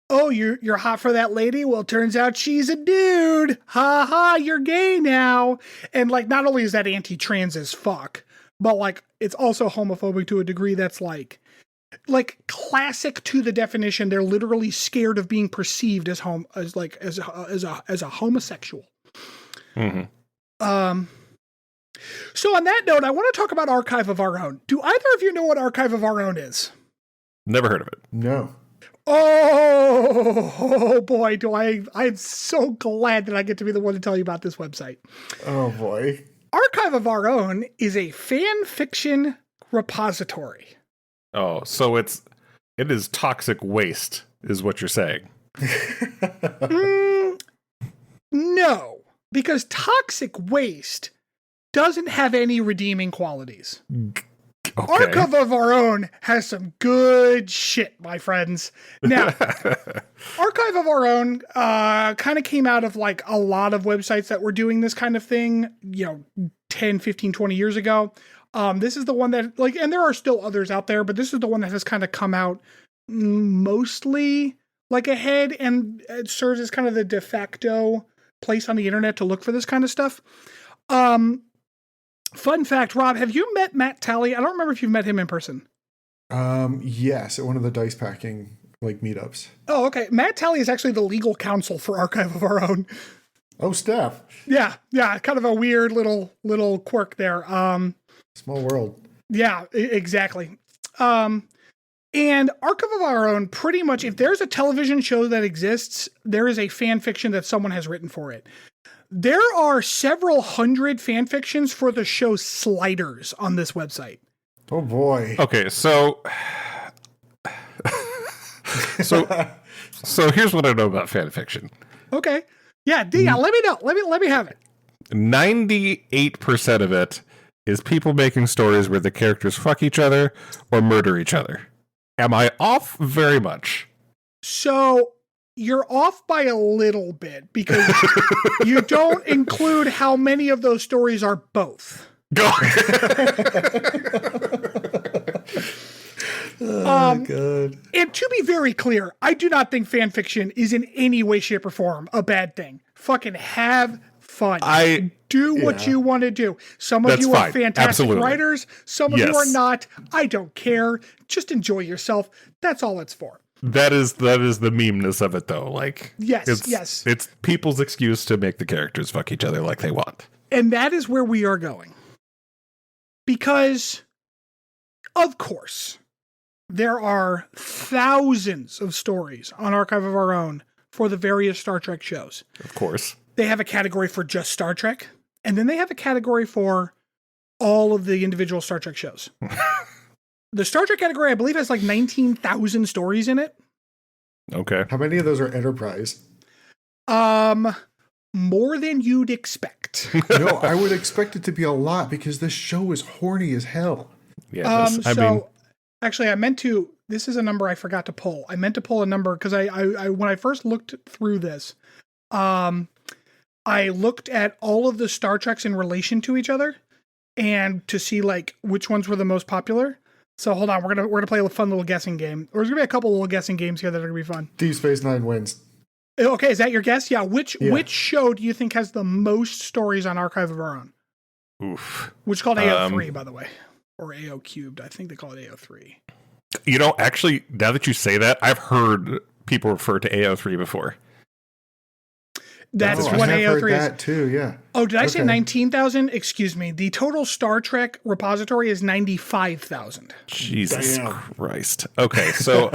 oh, you're hot for that lady? Well, turns out she's a dude. Ha ha, you're gay now. And not only is that anti-trans as fuck, but it's also homophobic to a degree that's classic to the definition. They're literally scared of being perceived as a homosexual. Mm-hmm. So on that note, I want to talk about Archive of Our Own. Do either of you know what Archive of Our Own is? Never heard of it. No. Oh boy, I'm so glad that I get to be the one to tell you about this website. Oh boy. Archive of Our Own is a fan fiction repository. Oh, so it is toxic waste, is what you're saying. No, because toxic waste doesn't have any redeeming qualities. Okay. Archive of Our Own has some good shit, my friends. Now, Archive of Our Own kind of came out of a lot of websites that were doing this kind of thing, 10, 15, 20 years ago. This is the one that and there are still others out there, but this is the one that has kind of come out mostly ahead, and it serves as kind of the de facto place on the internet to look for this kind of stuff. Fun fact, Rob, have you met Matt Talley? I don't remember if you've met him in person. Yes, at one of the dice packing meetups. Oh, okay. Matt Talley is actually the legal counsel for Archive of Our Own. Oh, staff. Yeah, kind of a weird little quirk there. Small world. Yeah, exactly. And Archive of Our Own, pretty much, if there's a television show that exists, there is a fan fiction that someone has written for it. There are several hundred fan fictions for the show Sliders on this website. Oh boy. Okay, so here's what I know about fan fiction. Okay. Yeah, Dion, let me know. Let me have it. 98% of it is people making stories where the characters fuck each other or murder each other. Am I off very much? So you're off by a little bit because you don't include how many of those stories are both. Oh, God. And to be very clear, I do not think fan fiction is in any way, shape, or form a bad thing. Fucking have fun. Do what you want to do. Some of you are fantastic writers. Some of you are not. I don't care. Just enjoy yourself. That's all it's for. That is the memeness of it, though. Yes. It's people's excuse to make the characters fuck each other like they want. And that is where we are going. Because, of course, there are thousands of stories on Archive of Our Own for the various Star Trek shows. Of course. They have a category for just Star Trek, and then they have a category for all of the individual Star Trek shows. The Star Trek category, I believe, has 19,000 stories in it. Okay. How many of those are Enterprise? More than you'd expect. No, I would expect it to be a lot because this show is horny as hell. Yeah. Actually, I meant to. This is a number I forgot to pull. I meant to pull a number because I when I first looked through this, I looked at all of the Star Treks in relation to each other, and to see which ones were the most popular. So hold on, we're gonna play a fun little guessing game. There's gonna be a couple little guessing games here that are gonna be fun. Deep Space Nine wins. Okay, is that your guess? Yeah. Which show do you think has the most stories on Archive of Our Own? Oof. Which is called AO3, by the way, or AO cubed. I think they call it AO3. Actually, now that you say that, I've heard people refer to AO3 before. That's I what have heard AO3 is. that too. Yeah. Oh, did I say 19,000? Excuse me. The total Star Trek repository is 95,000. Jesus Damn. Christ. Okay, so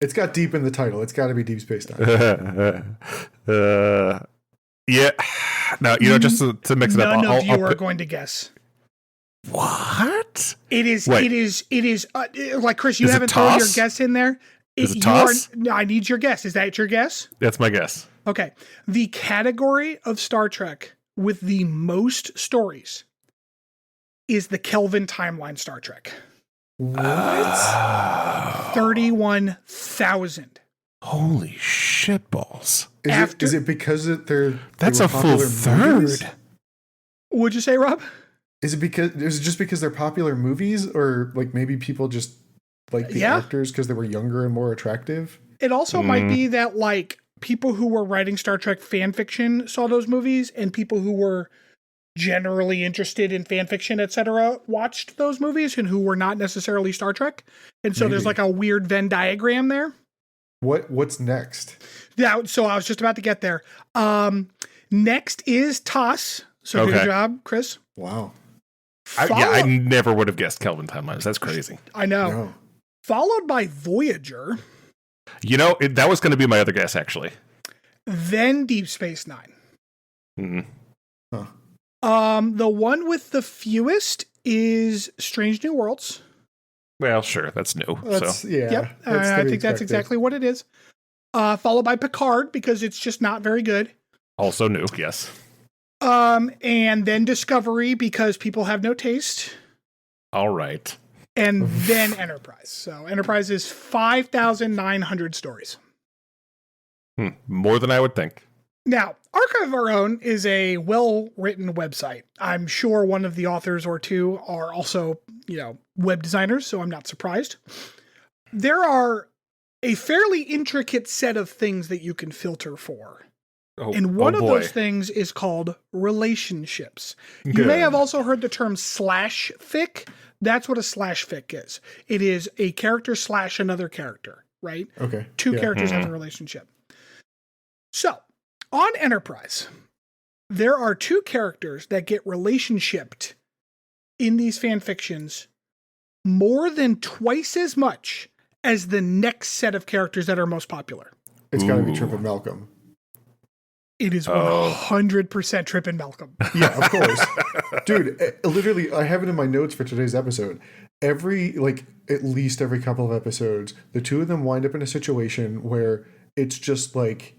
It's got deep in the title. It's got to be Deep Space Nine. Yeah. Now, just to mix it up, None of you are going to guess. What? It is. Wait. It is. Like Chris, you Is it haven't thrown your toss? guess in there. Is it toss? No, I need your guess. Is that your guess? That's my guess. Okay. The category of Star Trek with the most stories is the Kelvin timeline Star Trek. What? 31,000. Holy shitballs. Is it because That's they a were full popular third. movies? Would you say, Rob? Is it just because they're popular movies, or like maybe people just like the actors because they were younger and more attractive? It also might be that like people who were writing Star Trek fan fiction saw those movies, and people who were generally interested in fan fiction, etc., watched those movies, and who were not necessarily Star Trek. And so there's like a weird Venn diagram there. What's next? Yeah, so I was just about to get there. Next is TOS. So good job, Chris. Wow. I never would have guessed Kelvin timelines. That's crazy. I know. No. Followed by Voyager. That was going to be my other guess, actually. Then Deep Space Nine. Mm-hmm. Huh. The one with the fewest is Strange New Worlds. Well, sure, that's new. Yeah. Yep. I think that's exactly what it is. Followed by Picard, because it's just not very good. Also new, yes. And then Discovery, because people have no taste. All right. And then Enterprise. So Enterprise is 5,900 stories. More than I would think. Now, Archive of Our Own is a well-written website. I'm sure one of the authors or two are also, web designers, so I'm not surprised. There are a fairly intricate set of things that you can filter for. And one of those things is called relationships. You may have also heard the term slash fic. That's what a slash fic is. It is a character slash another character, right? Okay. Two characters have a relationship. So, on Enterprise, there are two characters that get relationshiped in these fan fictions more than twice as much as the next set of characters that are most popular. It's got to be Trip and Malcolm. It is 100% Trip and Malcolm. Yeah, of course. Dude, literally, I have it in my notes for today's episode. At least every couple of episodes, the two of them wind up in a situation where it's just like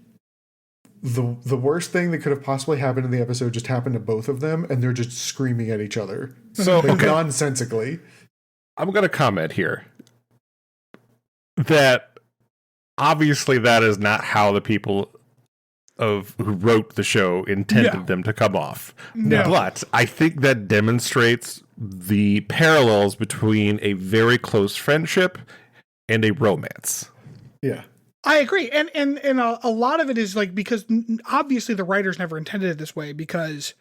the worst thing that could have possibly happened in the episode just happened to both of them, and they're just screaming at each other. So, nonsensically. I'm going to comment here that obviously that is not how the people who wrote the show intended them to come off. No. But I think that demonstrates the parallels between a very close friendship and a romance. Yeah. I agree. And a lot of it is like, because obviously the writers never intended it this way, because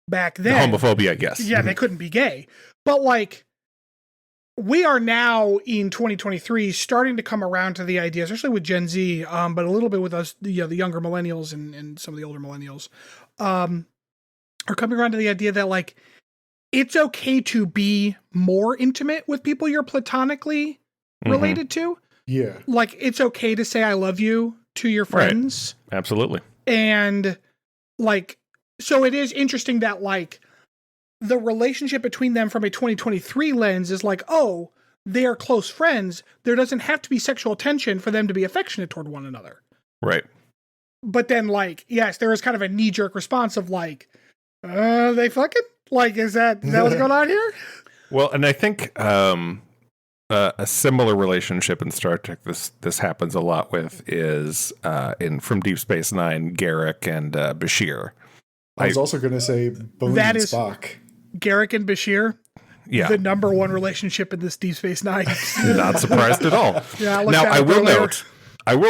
back then... The homophobia, I guess. Yeah, they couldn't be gay. But like, we are now in 2023 starting to come around to the idea, especially with Gen Z, but a little bit with us, the younger millennials and some of the older millennials, are coming around to the idea that like, it's okay to be more intimate with people you're platonically related to. Yeah. Like, it's okay to say I love you to your friends. Right. Absolutely. And like, so it is interesting that like, the relationship between them from a 2023 lens is like, oh, they are close friends. There doesn't have to be sexual tension for them to be affectionate toward one another. Right. But then like, yes, there is kind of a knee-jerk response of like, they fucking? Like, is that what's going on here? Well, and I think a similar relationship in Star Trek this happens a lot with is from Deep Space Nine, Garrick and Bashir. I was also going to say Bones and Spock. Garrick and Bashir, the number one relationship in this Deep Space Nine. Not surprised at all. Yeah, now I will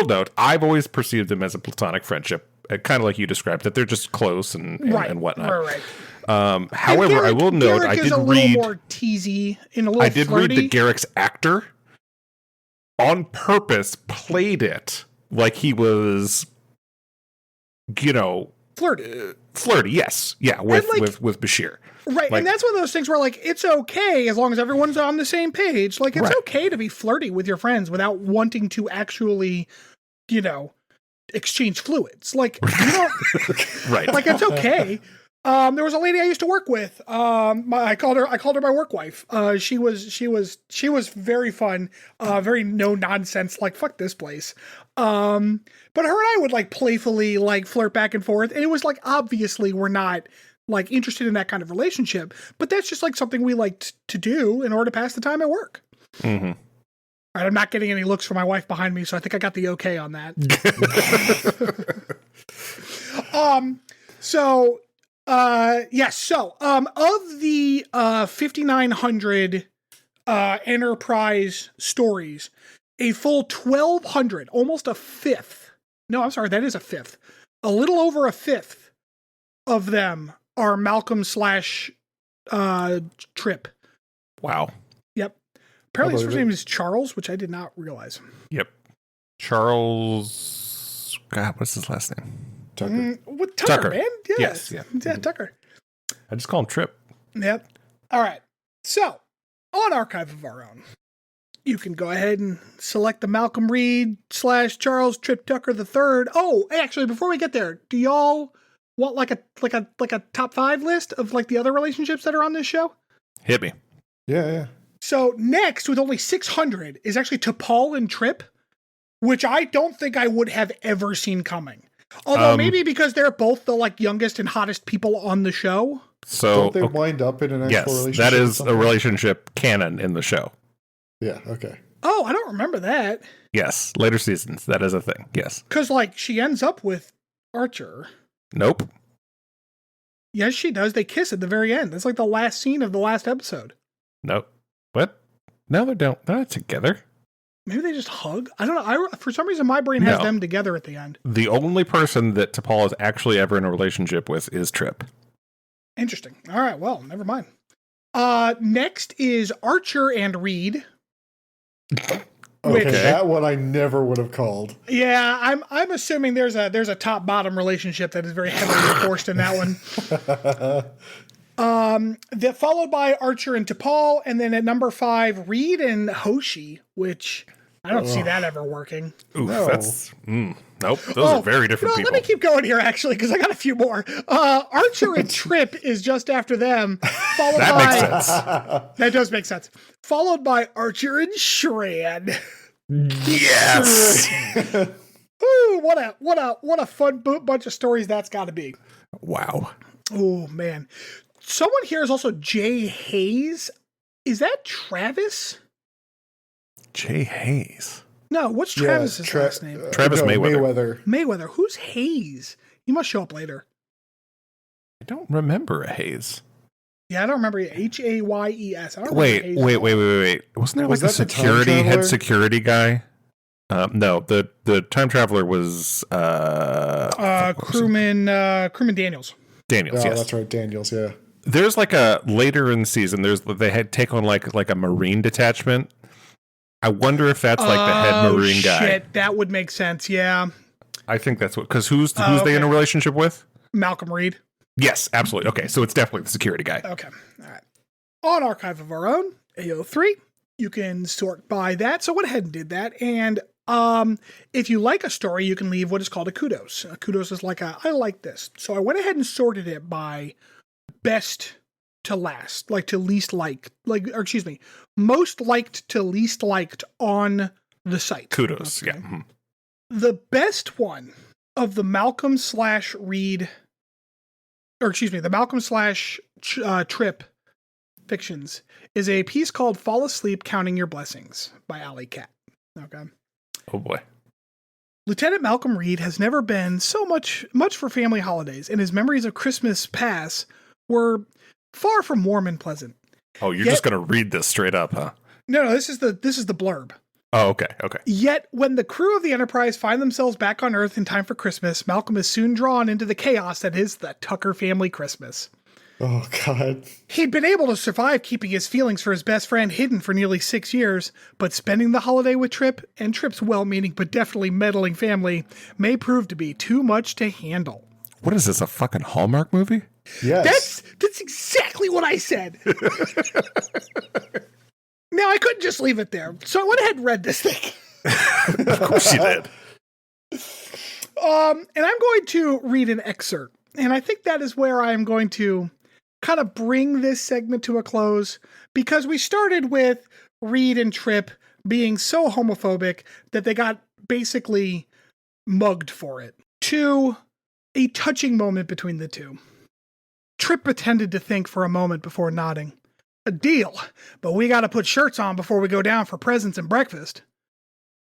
note, I've always perceived them as a platonic friendship, kind of like you described, that they're just close and whatnot. Right. However, Garrick, I will note, Garrick I is did a read little more teasy and a little I did flirty. read that Garrick's actor on purpose played it like he was, flirty. Yes, yeah, with Bashir. Right, and that's one of those things where, like, it's okay as long as everyone's on the same page. Like, it's okay to be flirty with your friends without wanting to actually, exchange fluids. Like, you don't, right? Like, it's okay. There was a lady I used to work with. I called her my work wife. She was very fun, very no nonsense. Like, fuck this place. But her and I would like playfully like flirt back and forth, and it was like obviously we're not like interested in that kind of relationship, but that's just like something we liked to do in order to pass the time at work. Mm-hmm. All right, I'm not getting any looks from my wife behind me, so I think I got the okay on that. Of the 5,900 Enterprise stories, a full 1,200, almost a fifth. No, I'm sorry, that is a fifth. A little over a fifth of them are Malcolm / Trip. Wow. Yep. Apparently his first name is Charles, which I did not realize. Yep. Charles. God, what's his last name? Tucker. Tucker, man. Yes. Yeah. Yeah, Tucker. I just call him Trip. Yep. All right. So, on Archive of Our Own, you can go ahead and select the Malcolm Reed / Charles Trip Tucker III. Oh, actually, before we get there, do y'all want like a top 5 list of like the other relationships that are on this show? Hit me. Yeah. So next, with only 600, is actually T'Pol and Trip, which I don't think I would have ever seen coming. Although maybe because they're both the like youngest and hottest people on the show. Don't So they wind up in an actual relationship? That is a relationship canon in the show. Yeah, okay. Oh, I don't remember that. Yes, later seasons, that is a thing, yes. Because, like, she ends up with Archer. Nope. Yes, she does. They kiss at the very end. That's like the last scene of the last episode. Nope. What? No, they're not together. Maybe they just hug? I don't know. For some reason, my brain has them together at the end. The only person that T'Pol is actually ever in a relationship with is Trip. Interesting. All right, well, never mind. Next is Archer and Reed. Okay, that one I never would have called. Yeah, I'm assuming there's a top bottom relationship that is very heavily enforced in that one. That followed by Archer and T'Pol, and then at number 5, Reed and Hoshi, which I don't see that ever working. Oof, no. That's nope. Those are very different people. Let me keep going here, actually, because I got a few more. Archer and Trip is just after them. Followed Makes sense. That does make sense. Followed by Archer and Shran. Yes. Ooh, what a fun bunch of stories that's got to be. Wow. Oh man, someone here is also Jay Hayes. Is that Travis? Jay Hayes. No, what's Travis's last name? Travis Mayweather. Mayweather. Who's Hayes? He must show up later. I don't remember a Hayes. Yeah, I don't remember Hayes. Wait. Wasn't there like a head security guy? No, the time traveler was crewman Daniels. Oh, yes, that's right, Daniels. Yeah. There's like a later in the season. They had take on like a Marine detachment. I wonder if that's like the head Marine guy. Shit, that would make sense. Yeah. I think that's what. Because who's they in a relationship with? Malcolm Reed. Yes, absolutely. Okay, so it's definitely the security guy. Okay, all right. On Archive of Our Own, AO3, you can sort by that. So I went ahead and did that. And if you like a story, you can leave what is called a kudos. A kudos is like I like this. So I went ahead and sorted it by best to last, like to least liked, most liked to least liked on the site. Kudos, okay. Yeah. Mm-hmm. The best one of the Malcolm / Reed, the Malcolm / Trip fictions is a piece called Fall Asleep Counting Your Blessings by Alley Cat. Okay. Oh boy. Lieutenant Malcolm Reed has never been so much for family holidays, and his memories of Christmas past were far from warm and pleasant. Oh, you're just going to read this straight up, huh? No, this is the blurb. Oh, okay. Yet, when the crew of the Enterprise find themselves back on Earth in time for Christmas, Malcolm is soon drawn into the chaos that is the Tucker family Christmas. Oh, God. He'd been able to survive keeping his feelings for his best friend hidden for nearly 6 years, but spending the holiday with Trip and Trip's well-meaning but definitely meddling family may prove to be too much to handle. What is this, a fucking Hallmark movie? Yes. That's exactly what I said. Now, I couldn't just leave it there, so I went ahead and read this thing. Of course you did. And I'm going to read an excerpt, and I think that is where I am going to kind of bring this segment to a close, because we started with Reed and Trip being so homophobic that they got basically mugged for it, to a touching moment between the two. Trip pretended to think for a moment before nodding. A deal, but we got to put shirts on before we go down for presents and breakfast.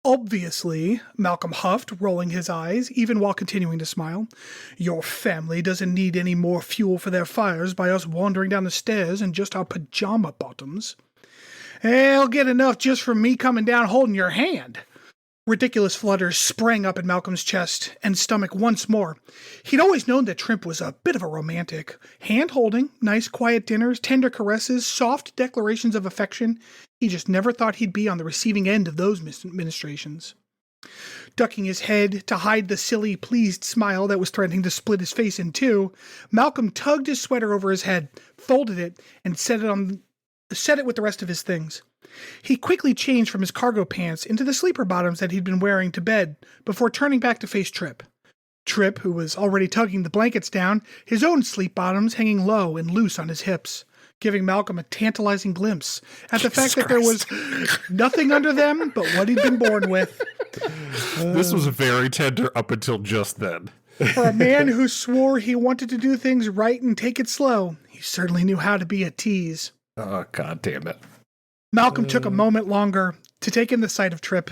Obviously, Malcolm huffed, rolling his eyes, even while continuing to smile. Your family doesn't need any more fuel for their fires by us wandering down the stairs in just our pajama bottoms. They'll get enough just from me coming down holding your hand. Ridiculous flutters sprang up in Malcolm's chest and stomach once more. He'd always known that Trip was a bit of a romantic. Hand-holding, nice quiet dinners, tender caresses, soft declarations of affection. He just never thought he'd be on the receiving end of those ministrations. Ducking his head to hide the silly, pleased smile that was threatening to split his face in two, Malcolm tugged his sweater over his head, folded it, and set it with the rest of his things. He quickly changed from his cargo pants into the sleeper bottoms that he'd been wearing to bed before turning back to face Trip. Trip, who was already tugging the blankets down, his own sleep bottoms hanging low and loose on his hips, giving Malcolm a tantalizing glimpse at the fact that there was nothing under them but what he'd been born with. This was very tender up until just then. For a man who swore he wanted to do things right and take it slow, he certainly knew how to be a tease. Oh, God damn it. Malcolm took a moment longer to take in the sight of Trip.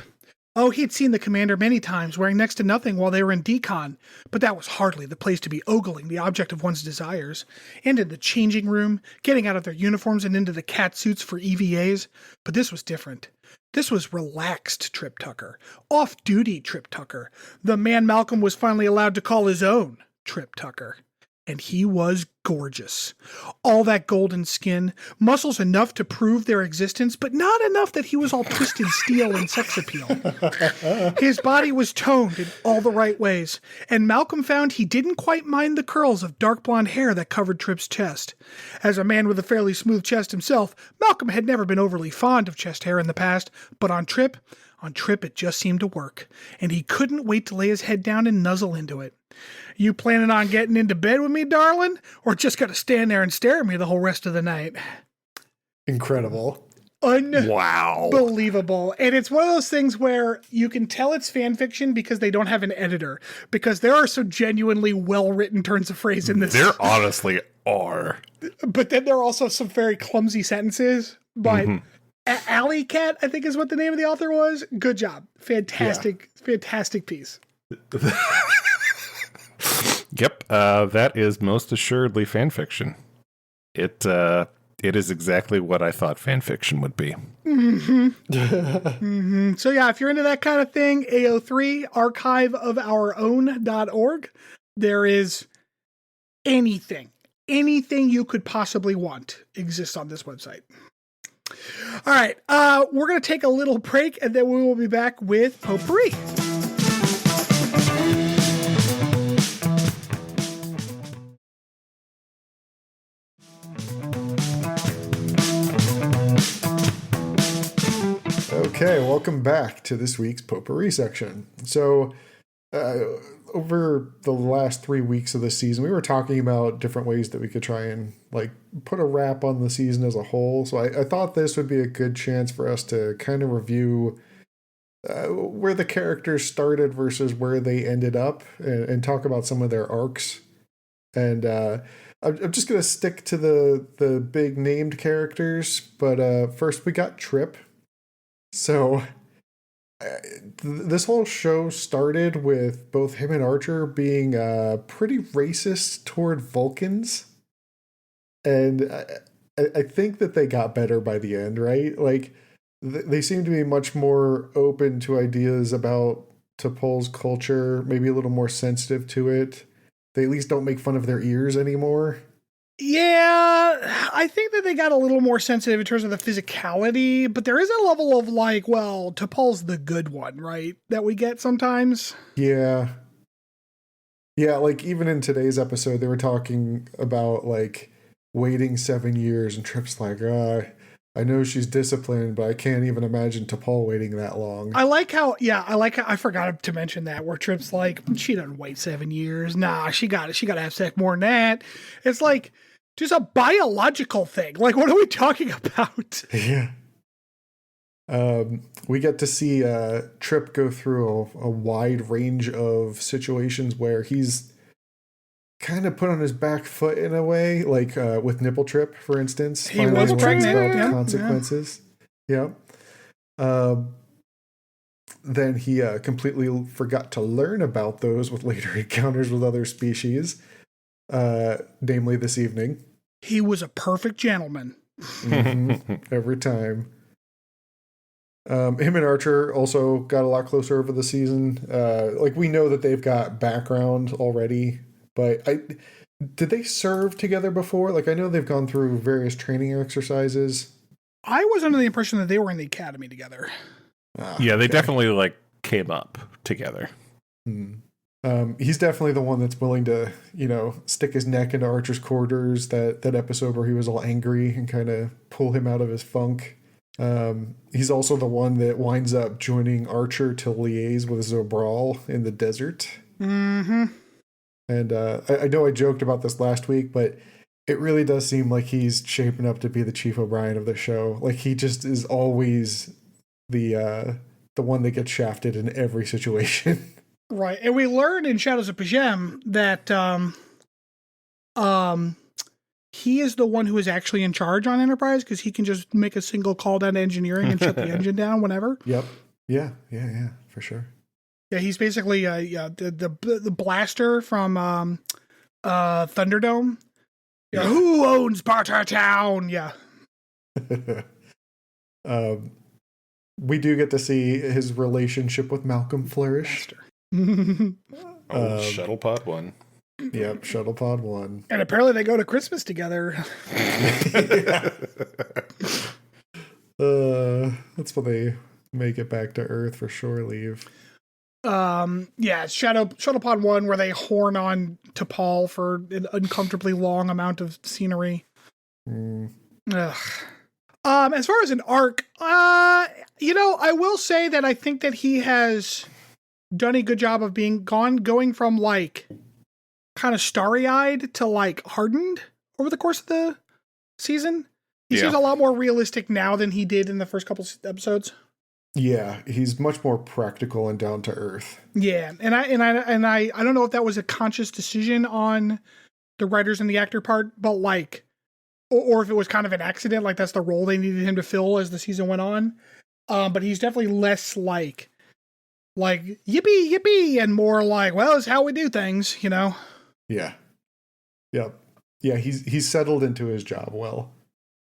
Oh, he'd seen the commander many times wearing next to nothing while they were in decon, but that was hardly the place to be ogling the object of one's desires. And in the changing room, getting out of their uniforms and into the cat suits for EVAs. But this was different. This was relaxed Trip Tucker. Off-duty Trip Tucker. The man Malcolm was finally allowed to call his own Trip Tucker. And he was gorgeous. All that golden skin, muscles enough to prove their existence, but not enough that he was all twisted steel and sex appeal. His body was toned in all the right ways, and Malcolm found he didn't quite mind the curls of dark blonde hair that covered Trip's chest. As a man with a fairly smooth chest himself, Malcolm had never been overly fond of chest hair in the past, but on Trip it just seemed to work, and he couldn't wait to lay his head down and nuzzle into it. You planning on getting into bed with me, darling? Or just gotta stand there and stare at me the whole rest of the night? Incredible. Wow. Unbelievable. And it's one of those things where you can tell it's fan fiction because they don't have an editor. Because there are some genuinely well-written turns of phrase in this. There honestly are. But then there are also some very clumsy sentences. But Alley Cat, I think is what the name of the author was. Good job. Fantastic, fantastic piece. Yep, that is most assuredly fan fiction. It is exactly what I thought fan fiction would be. So yeah, if you're into that kind of thing, AO3, archiveofourown.org, there is anything you could possibly want exists on this website. All right, we're going to take a little break, and then we will be back with Potpourri. Okay, welcome back to this week's Potpourri section. So, over the last 3 weeks of this season, we were talking about different ways that we could try and put a wrap on the season as a whole. So I thought this would be a good chance for us to kind of review where the characters started versus where they ended up, and talk about some of their arcs. And I'm just going to stick to the big named characters. But first we got Trip. So this whole show started with both him and Archer being pretty racist toward Vulcans. And I think that they got better by the end, right? They seem to be much more open to ideas about T'Pol's culture, maybe a little more sensitive to it. They at least don't make fun of their ears anymore. Yeah, I think that they got a little more sensitive in terms of the physicality, but there is a level of like, well, T'Pol's the good one, right? That we get sometimes. Yeah. Yeah, like even in today's episode, they were talking about like waiting 7 years, and Trip's like, I know she's disciplined, but I can't even imagine T'Pol waiting that long. I forgot to mention that where Trip's like, she doesn't wait 7 years. Nah, she got to have sex more than that. It's like just a biological thing. Like, what are we talking about? Yeah. We get to see Trip go through a wide range of situations where he's kind of put on his back foot in a way, like with Nipple Trip, for instance. He was pregnant. About the Yeah. consequences. Yeah. Then he completely forgot to learn about those with later encounters with other species, namely this evening. He was a perfect gentleman. Every time. Him and Archer also got a lot closer over the season. Like we know that they've got background already, but did they serve together before? Like I know they've gone through various training exercises. I was under the impression that they were in the academy together. Yeah, they definitely like came up together. He's definitely the one that's willing to, stick his neck into Archer's quarters. That episode where he was all angry and kind of pull him out of his funk. He's also the one that winds up joining Archer to liaise with Zobral in the desert. Mm-hmm. And I know I joked about this last week, but it really does seem like he's shaping up to be the Chief O'Brien of the show. Like he just is always the one that gets shafted in every situation. Right. And we learned in Shadows of Pajem that he is the one who is actually in charge on Enterprise because he can just make a single call down to engineering and shut the engine down whenever. Yep. Yeah, for sure. Yeah, he's basically the blaster from Thunderdome. Yeah, who owns Barter Town? Yeah. We do get to see his relationship with Malcolm flourish. Shuttlepod 1. Yep, Shuttlepod 1. And apparently they go to Christmas together. That's when they make it back to Earth for shore leave. It's Shuttlepod 1 where they horn on T'Pol for an uncomfortably long amount of scenery. Ugh. As far as an arc, I will say that I think that he has done a good job of going from like kind of starry-eyed to like hardened over the course of the season. He seems a lot more realistic now than he did in the first couple episodes. Yeah, he's much more practical and down to earth. Yeah, and I don't know if that was a conscious decision on the writers and the actor part, but like, or if it was kind of an accident, like that's the role they needed him to fill as the season went on. But he's definitely less like yippee yippee and more like, well, it's how we do things, Yeah. Yep. Yeah, he's settled into his job well.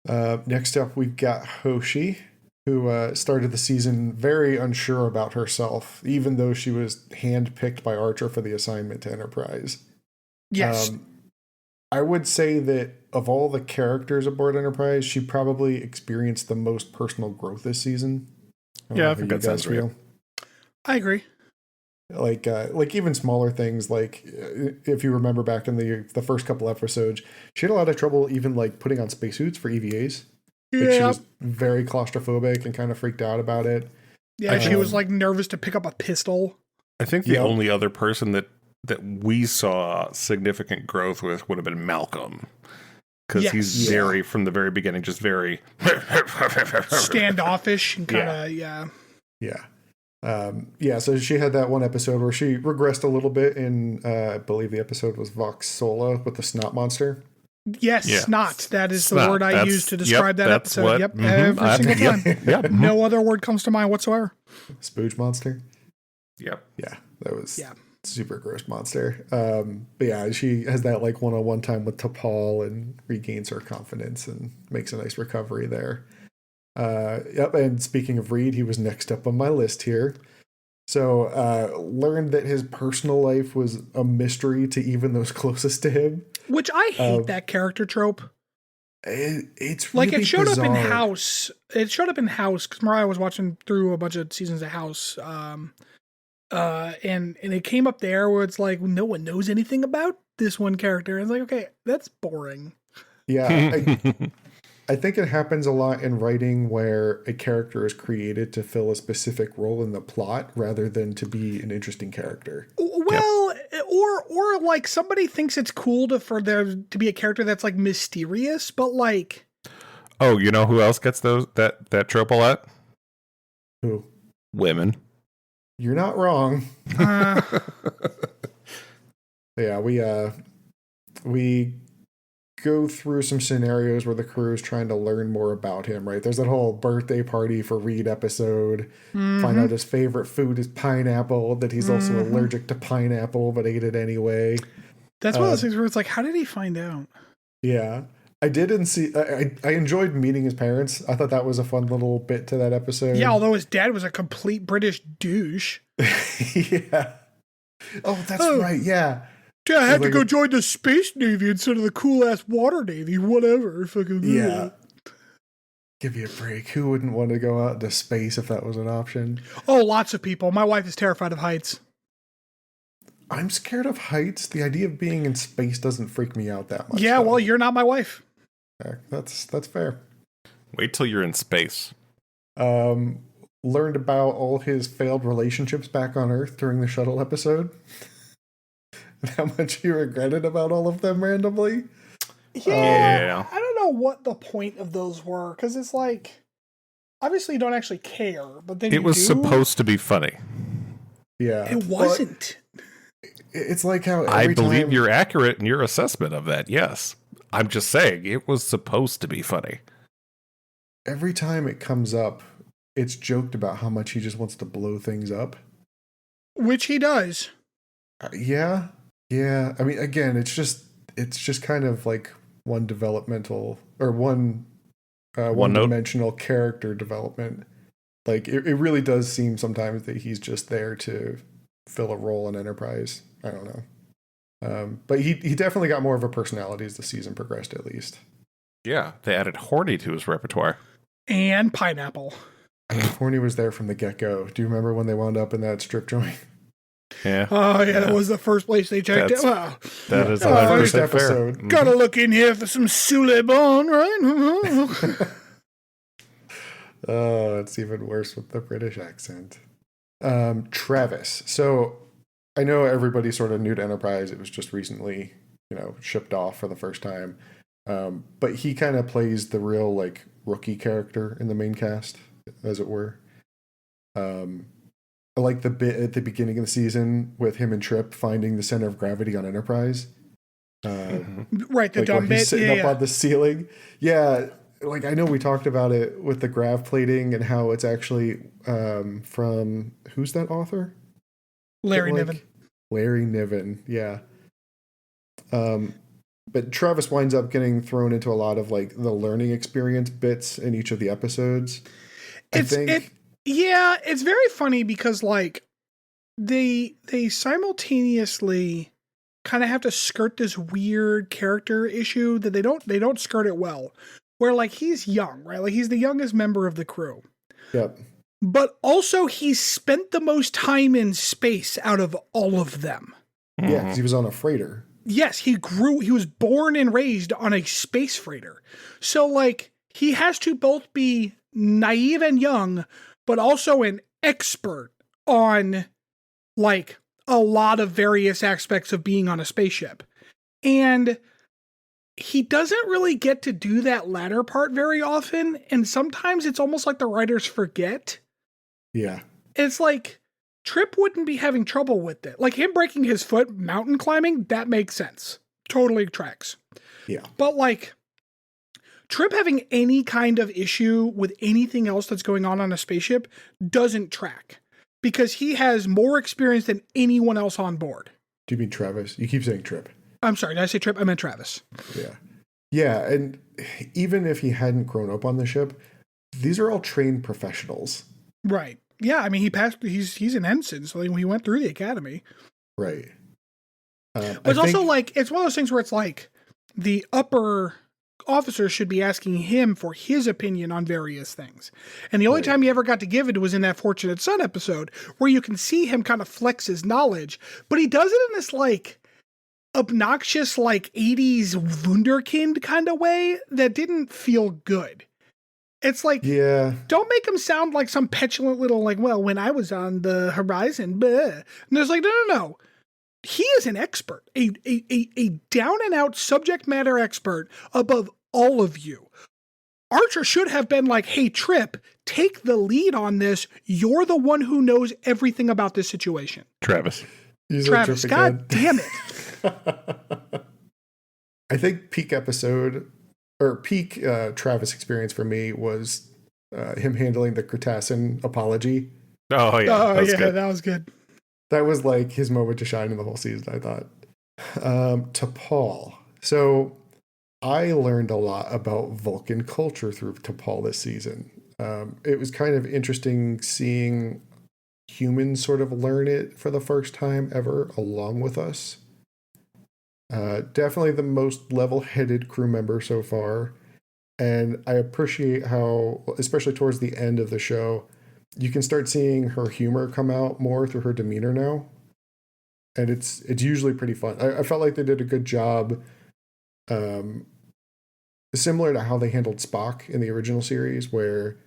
Next up, we've got Hoshi, who started the season very unsure about herself, even though she was handpicked by Archer for the assignment to Enterprise. Yes. I would say that of all the characters aboard Enterprise, she probably experienced the most personal growth this season. I think that sounds real. I agree. Like even smaller things, like if you remember back in the first couple episodes, she had a lot of trouble even like putting on spacesuits for EVAs. Like she was very claustrophobic and kind of freaked out about it. Yeah, she was like nervous to pick up a pistol. I think the only other person that we saw significant growth with would have been Malcolm. Because he's very, from the very beginning, just very standoffish and kind of, so she had that one episode where she regressed a little bit in, I believe the episode was Vox Sola with the snot monster. Yes, snot. That is the word I use to describe that episode. Every single time. No other word comes to mind whatsoever. Spooge monster. Yep. Yeah, that was super gross monster. But yeah, she has that like one-on-one time with T'Pol and regains her confidence and makes a nice recovery there. And speaking of Reed, he was next up on my list here. So learned that his personal life was a mystery to even those closest to him. Which I hate that character trope. It's really like it showed bizarre. up in House. It showed up in House because Mariah was watching through a bunch of seasons of House. And it came up there where it's like no one knows anything about this one character. And it's like, okay, that's boring. Yeah, I think it happens a lot in writing where a character is created to fill a specific role in the plot rather than to be an interesting character. Well, or like somebody thinks it's cool for there to be a character that's like mysterious, but like. Oh, you know who else gets that trope a lot? Who? Women. You're not wrong. Yeah, we go through some scenarios where the crew is trying to learn more about him, right? There's that whole birthday party for Reed episode. Find out his favorite food is pineapple, that he's also allergic to pineapple, but ate it anyway. That's one of those things where it's like, how did he find out? Yeah. I enjoyed meeting his parents. I thought that was a fun little bit to that episode. Yeah, although his dad was a complete British douche. Yeah. Oh, that's right. Yeah. Yeah, I had to go join the Space Navy instead of the cool-ass Water Navy, whatever. Fucking yeah. Give me a break. Who wouldn't want to go out into space if that was an option? Oh, lots of people. My wife is terrified of heights. I'm scared of heights. The idea of being in space doesn't freak me out that much. Yeah, well, you're not my wife. That's fair. Wait till you're in space. Learned about all his failed relationships back on Earth during the shuttle episode. How much he regretted about all of them randomly. Yeah. I don't know what the point of those were, because it's like, obviously you don't actually care, but then it was supposed to be funny. Yeah. It wasn't. It's like how I believe you're accurate in your assessment of that, yes. I'm just saying, it was supposed to be funny. Every time it comes up, it's joked about how much he just wants to blow things up. Which he does. Yeah. Yeah. I mean, again, it's just kind of like one developmental or one dimensional character development. Like it really does seem sometimes that he's just there to fill a role in Enterprise. I don't know. But he definitely got more of a personality as the season progressed, at least. Yeah, they added horny to his repertoire. And pineapple. Horny was there from the get-go. Do you remember when they wound up in that strip joint? Yeah. Oh, yeah, that was the first place they checked it. Wow. That is 100% fair. Episode. Mm-hmm. Gotta look in here for some Souley-Bon, right? Oh, it's even worse with the British accent. Travis. So I know everybody's sort of new to Enterprise. It was just recently, shipped off for the first time. But he kind of plays the real like rookie character in the main cast, as it were. I like the bit at the beginning of the season with him and Trip finding the center of gravity on Enterprise. Right, the dumb bit. He's sitting up on the ceiling. Yeah, like I know we talked about it with the grav plating and how it's actually from who's that author? Larry Niven. Larry Niven, yeah. But Travis winds up getting thrown into a lot of like the learning experience bits in each of the episodes. Yeah, it's very funny because like they simultaneously kind of have to skirt this weird character issue that they don't skirt it well. Where like he's young, right? Like he's the youngest member of the crew. Yep. But also he's spent the most time in space out of all of them. Yeah, because he was on a freighter. Yes, he was born and raised on a space freighter. So like he has to both be naive and young, but also an expert on like a lot of various aspects of being on a spaceship. And he doesn't really get to do that latter part very often. And sometimes it's almost like the writers forget. Yeah. It's like Trip wouldn't be having trouble with it. Like him breaking his foot mountain climbing, that makes sense. Totally tracks. Yeah. But like Trip having any kind of issue with anything else that's going on a spaceship doesn't track because he has more experience than anyone else on board. Do you mean Travis? You keep saying Trip. I'm sorry. Did I say Trip? I meant Travis. Yeah. Yeah. And even if he hadn't grown up on the ship, these are all trained professionals. Right. Yeah, I mean, he passed. He's an ensign, so he went through the academy. Right. But it's also like, it's one of those things where it's like the upper officers should be asking him for his opinion on various things. And the only time he ever got to give it was in that Fortunate Son episode, where you can see him kind of flex his knowledge, but he does it in this like obnoxious, like 80s wunderkind kind of way that didn't feel good. It's like, don't make him sound like some petulant little, like, well, when I was on the horizon, bleh. And there's like, no. He is an expert, a down and out subject matter expert above all of you. Archer should have been like, hey, Trip, take the lead on this. You're the one who knows everything about this situation. Travis, God damn it. I think peak Travis experience for me was him handling the Cretacean apology. Oh, yeah. That was good. That was like his moment to shine in the whole season, I thought. T'Pol. So I learned a lot about Vulcan culture through T'Pol this season. It was kind of interesting seeing humans sort of learn it for the first time ever along with us. Definitely the most level-headed crew member so far. And I appreciate how, especially towards the end of the show, you can start seeing her humor come out more through her demeanor now. And it's usually pretty fun. I felt like they did a good job, similar to how they handled Spock in the original series, where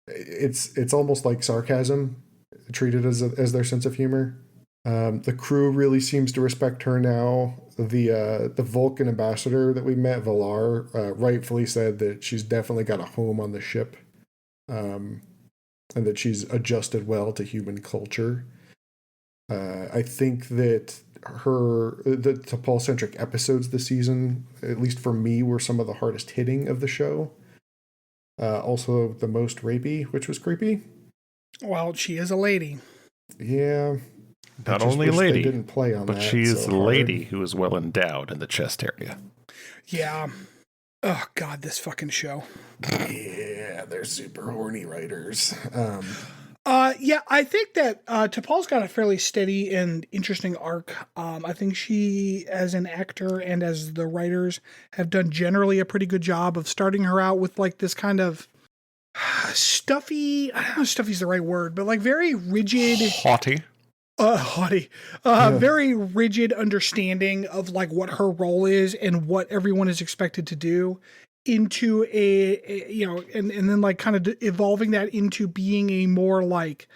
it's almost like sarcasm treated as their sense of humor. The crew really seems to respect her now. The Vulcan ambassador that we met, Valar, rightfully said that she's definitely got a home on the ship. And that she's adjusted well to human culture. I think that the T'Pol-centric episodes this season, at least for me, were some of the hardest hitting of the show. Also the most rapey, which was creepy. Well, she is a lady. Yeah. Not only a lady, didn't play on but that she is so a hard. lady who is well endowed in the chest area. Yeah. Oh, God, this fucking show. Yeah, they're super horny writers. Yeah, I think that T'Pol's got a fairly steady and interesting arc. I think she, as an actor and as the writers, have done generally a pretty good job of starting her out with like this kind of stuffy, I don't know if stuffy's the right word, but like very rigid. Haughty. Very rigid understanding of like what her role is and what everyone is expected to do, into a you know, and then like kind of evolving that into being a more like,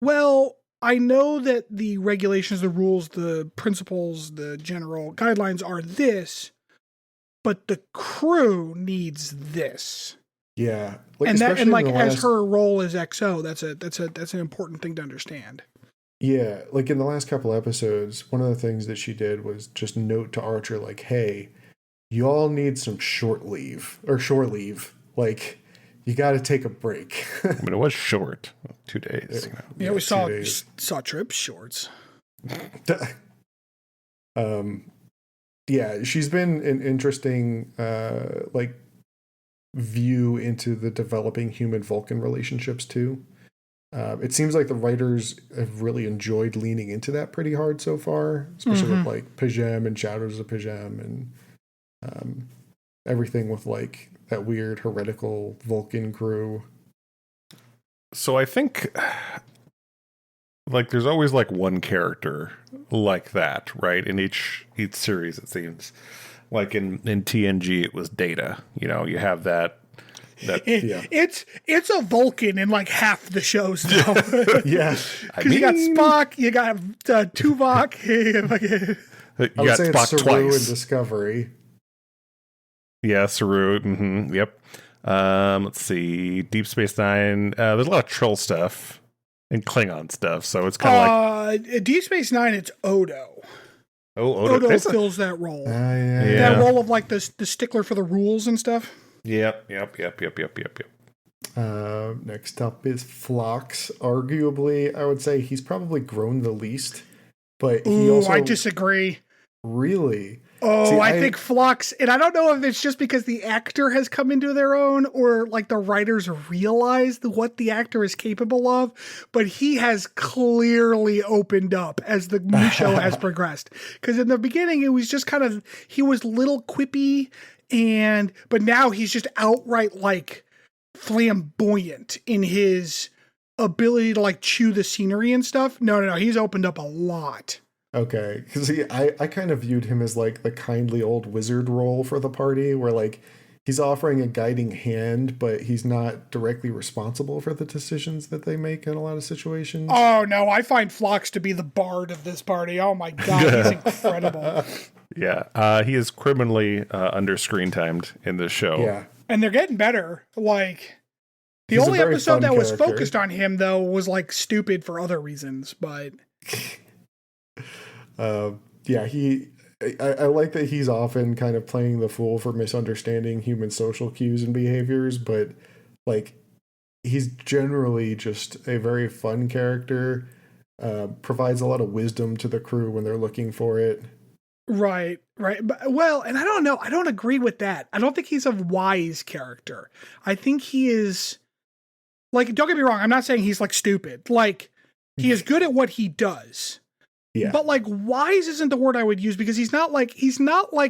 well, I know that the regulations, the rules, the principles, the general guidelines are this, but the crew needs this. Yeah. As her role as XO, that's an important thing to understand. Yeah, like in the last couple episodes, one of the things that she did was just note to Archer, like, hey, you all need some shore leave. Like, you got to take a break. I mean, it was short, 2 days. Yeah, we saw Trip's shorts. Yeah, she's been an interesting, like, view into the developing human-Vulcan relationships, too. It seems like the writers have really enjoyed leaning into that pretty hard so far, especially with like Pajem and Shadows of Pajem and everything with like that weird heretical Vulcan crew. So I think like there's always like one character like that, right? In each series, it seems. Like in TNG, it was Data. You know, you have that. It's a Vulcan in like half the shows now. Yeah, because you got Spock, you got Tuvok. You got Spock it's Saru twice. in Discovery. Yeah, Saru. Mm-hmm, yep. Let's see, Deep Space Nine. There's a lot of Trill stuff and Klingon stuff, so it's kind of like Deep Space Nine. It's Odo. Odo fills that role. Yeah. That role of like the stickler for the rules and stuff. Yep. Next up is Phlox. Arguably, I would say he's probably grown the least, but he also. I disagree. Really? Oh, See, I think Phlox, and I don't know if it's just because the actor has come into their own or like the writers realized what the actor is capable of, but he has clearly opened up as the show has progressed. Because in the beginning, it was just kind of, he was little quippy, but now he's just outright like flamboyant in his ability to like chew the scenery and stuff. No, he's opened up a lot. Okay, because I kind of viewed him as like the kindly old wizard role for the party, where like he's offering a guiding hand, but he's not directly responsible for the decisions that they make in a lot of situations. Oh no, I find Phlox to be the bard of this party. Oh my god, he's incredible. Yeah, he is criminally under screen timed in this show. Yeah, And they're getting better. Like the He's a only very episode fun that was character. focused on him though was like stupid for other reasons, but yeah, I like that he's often kind of playing the fool for misunderstanding human social cues and behaviors, but like he's generally just a very fun character, provides a lot of wisdom to the crew when they're looking for it. right. But, well, and I don't know. I don't agree with that. I don't think he's a wise character. I think he is like, don't get me wrong. I'm not saying he's like stupid. Like he is good at what he does. Yeah. But like wise isn't the word I would use because he's not like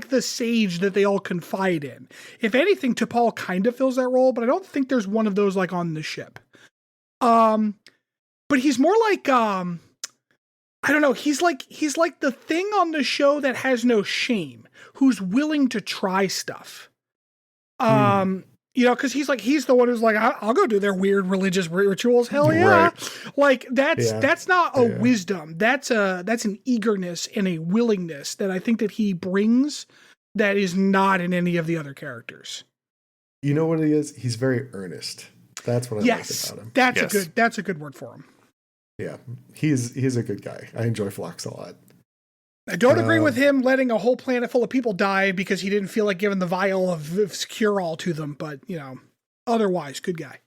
the sage that they all confide in. If anything, T'Pol kind of fills that role, but I don't think there's one of those like on the ship. But he's more like I don't know, he's like the thing on the show that has no shame, who's willing to try stuff. You know, because he's the one who's like, I'll go do their weird religious rituals. Hell yeah! Right. Like that's not a wisdom. That's an eagerness and a willingness that I think that he brings that is not in any of the other characters. You know what he is? He's very earnest. That's what I like about him. That's a good word for him. Yeah, he's a good guy. I enjoy Phlox a lot. I don't agree with him letting a whole planet full of people die because he didn't feel like giving the vial of cure-all to them, but, you know, otherwise, good guy.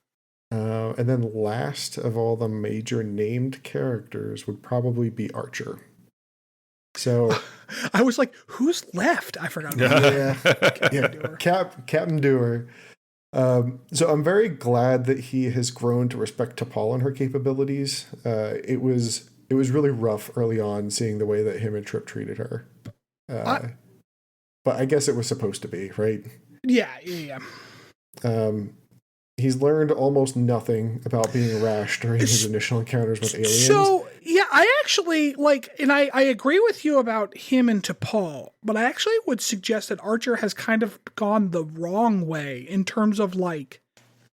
And then last of all the major named characters would probably be Archer. So I was like, who's left? I forgot about Captain Dewar. So I'm very glad that he has grown to respect T'Pol and her capabilities. It was really rough early on seeing the way that him and Trip treated her. But I guess it was supposed to be, right? Yeah. He's learned almost nothing about being rash during his initial encounters with aliens. So, yeah, I actually, and I agree with you about him and T'Pol, but I actually would suggest that Archer has kind of gone the wrong way in terms of,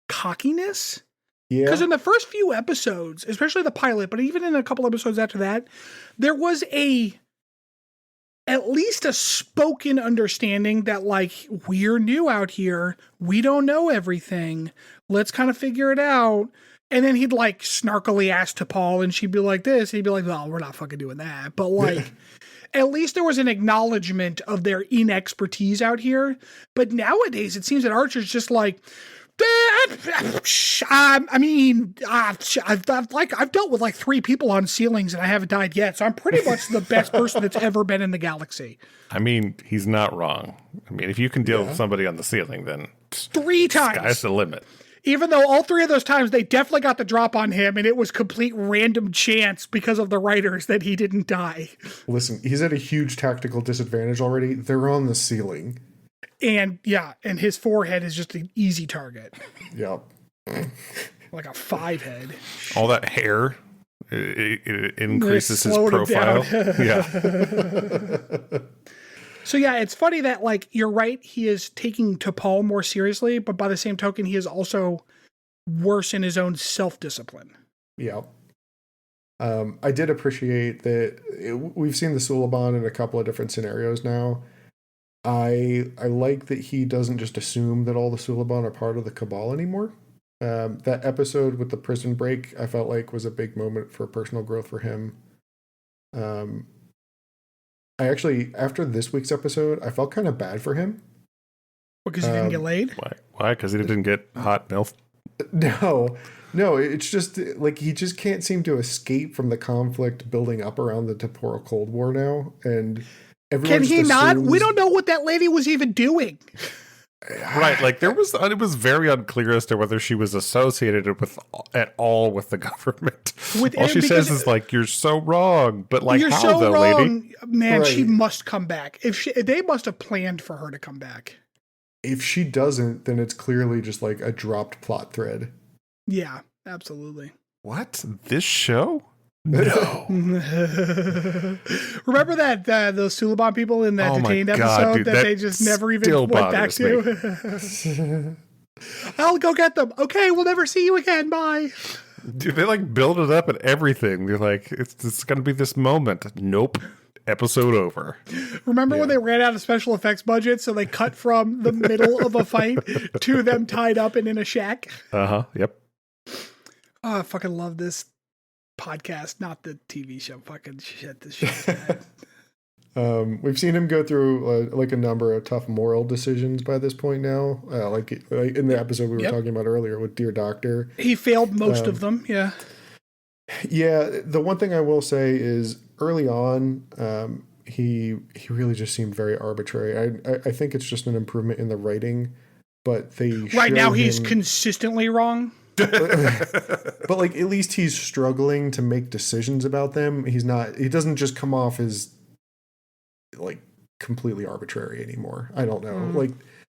cockiness. Yeah. Because in the first few episodes, especially the pilot, but even in a couple episodes after that, there was at least a spoken understanding that we're new out here. We don't know everything. Let's kind of figure it out. And then he'd snarkily ask T'Pol and she'd be like this. He'd be like, well, we're not fucking doing that. But at least there was an acknowledgement of their inexpertise out here. But nowadays it seems that Archer's just I've dealt with 3 people on ceilings and I haven't died yet, so I'm pretty much the best person that's ever been in the galaxy. I mean, he's not wrong. I mean, if you can deal with somebody on the ceiling, then 3 times. Sky's the limit. Even though all 3 of those times they definitely got the drop on him and it was complete random chance because of the writers that he didn't die. Listen, he's at a huge tactical disadvantage already. They're on the ceiling. And his forehead is just an easy target. Yep. Like a 5 head. All that hair, it increases his profile. Yeah. So it's funny that you're right, he is taking T'Pol more seriously, but by the same token, he is also worse in his own self-discipline. Yep. I did appreciate that we've seen the Suliban in a couple of different scenarios now. I like that he doesn't just assume that all the Suliban are part of the Cabal anymore. That episode with the prison break, I felt like was a big moment for personal growth for him. I actually, after this week's episode, I felt kind of bad for him. Because he didn't get laid? Why? Because he didn't get hot MILF? No, it's just he just can't seem to escape from the conflict building up around the temporal Cold War now. And Can he not? We don't know what that lady was even doing. Right, like it was very unclear as to whether she was associated at all with the government. All she says is like, "You're so wrong," but like, you're how so though, wrong, lady? Man, she must come back. They must have planned for her to come back. If she doesn't, then it's clearly just like a dropped plot thread. Yeah, absolutely. What? This show? No. Remember that those Suliban people in that Detained episode dude, that they just never even went back to? I'll go get them. Okay, we'll never see you again. Bye. Dude, they like build it up and everything. They're like, it's going to be this moment. Nope. Episode over. Remember when they ran out of special effects budget, so they cut from the middle of a fight to them tied up and in a shack? Yep. Oh, I fucking love this podcast, not the TV show. Fucking shit, this shit. We've seen him go through like a number of tough moral decisions by this point now. Like in the episode we were talking about earlier with Dear Doctor. He failed most of them, yeah. Yeah, the one thing I will say is early on, he really just seemed very arbitrary. I think it's just an improvement in the writing, but right now he's consistently wrong. But like at least he's struggling to make decisions about them. He doesn't just come off as like completely arbitrary anymore. I don't know. Like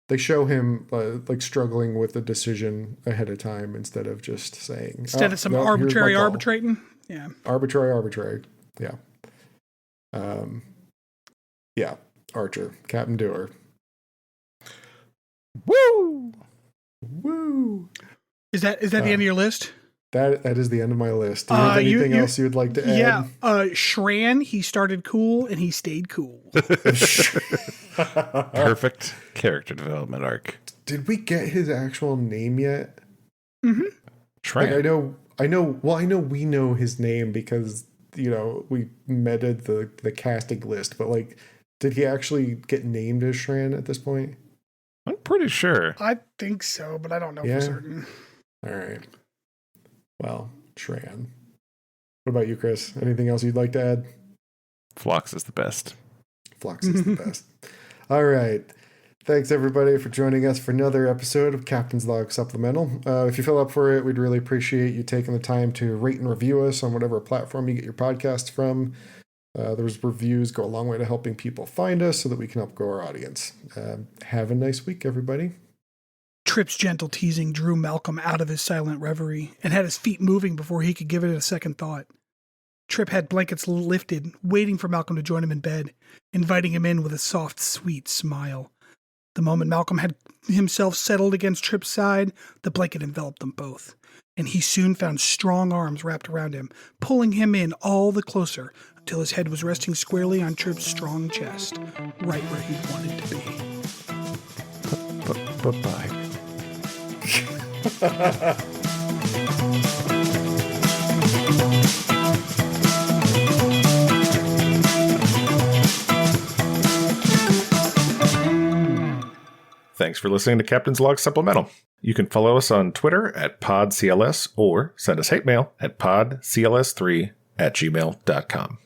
they show him like struggling with a decision ahead of time instead of just saying of some arbitrary arbitrating. Yeah. Arbitrary. Yeah. Yeah. Archer, Captain Doer. Woo! Is that the end of your list? That is the end of my list. Do you have anything else you'd like to add? Yeah. Shran, he started cool and he stayed cool. Perfect character development arc. Did we get his actual name yet? Mm-hmm. Shran. Like, I know we know his name because, we meted the casting list, but like, did he actually get named as Shran at this point? I'm pretty sure. I think so, but I don't know for certain. All right. Well, Shran. What about you, Chris? Anything else you'd like to add? Phlox is the best. Phlox is the best. All right. Thanks, everybody, for joining us for another episode of Captain's Log Supplemental. If you fill up for it, we'd really appreciate you taking the time to rate and review us on whatever platform you get your podcasts from. Those reviews go a long way to helping people find us so that we can help grow our audience. Have a nice week, everybody. Trip's gentle teasing drew Malcolm out of his silent reverie and had his feet moving before he could give it a second thought. Trip had blankets lifted, waiting for Malcolm to join him in bed, inviting him in with a soft, sweet smile. The moment Malcolm had himself settled against Trip's side, the blanket enveloped them both, and he soon found strong arms wrapped around him, pulling him in all the closer until his head was resting squarely on Trip's strong chest, right where he wanted to be. Bye-bye. Thanks for listening to Captain's Log Supplemental. You can follow us on Twitter at PodCLS or send us hate mail at podcls3@gmail.com.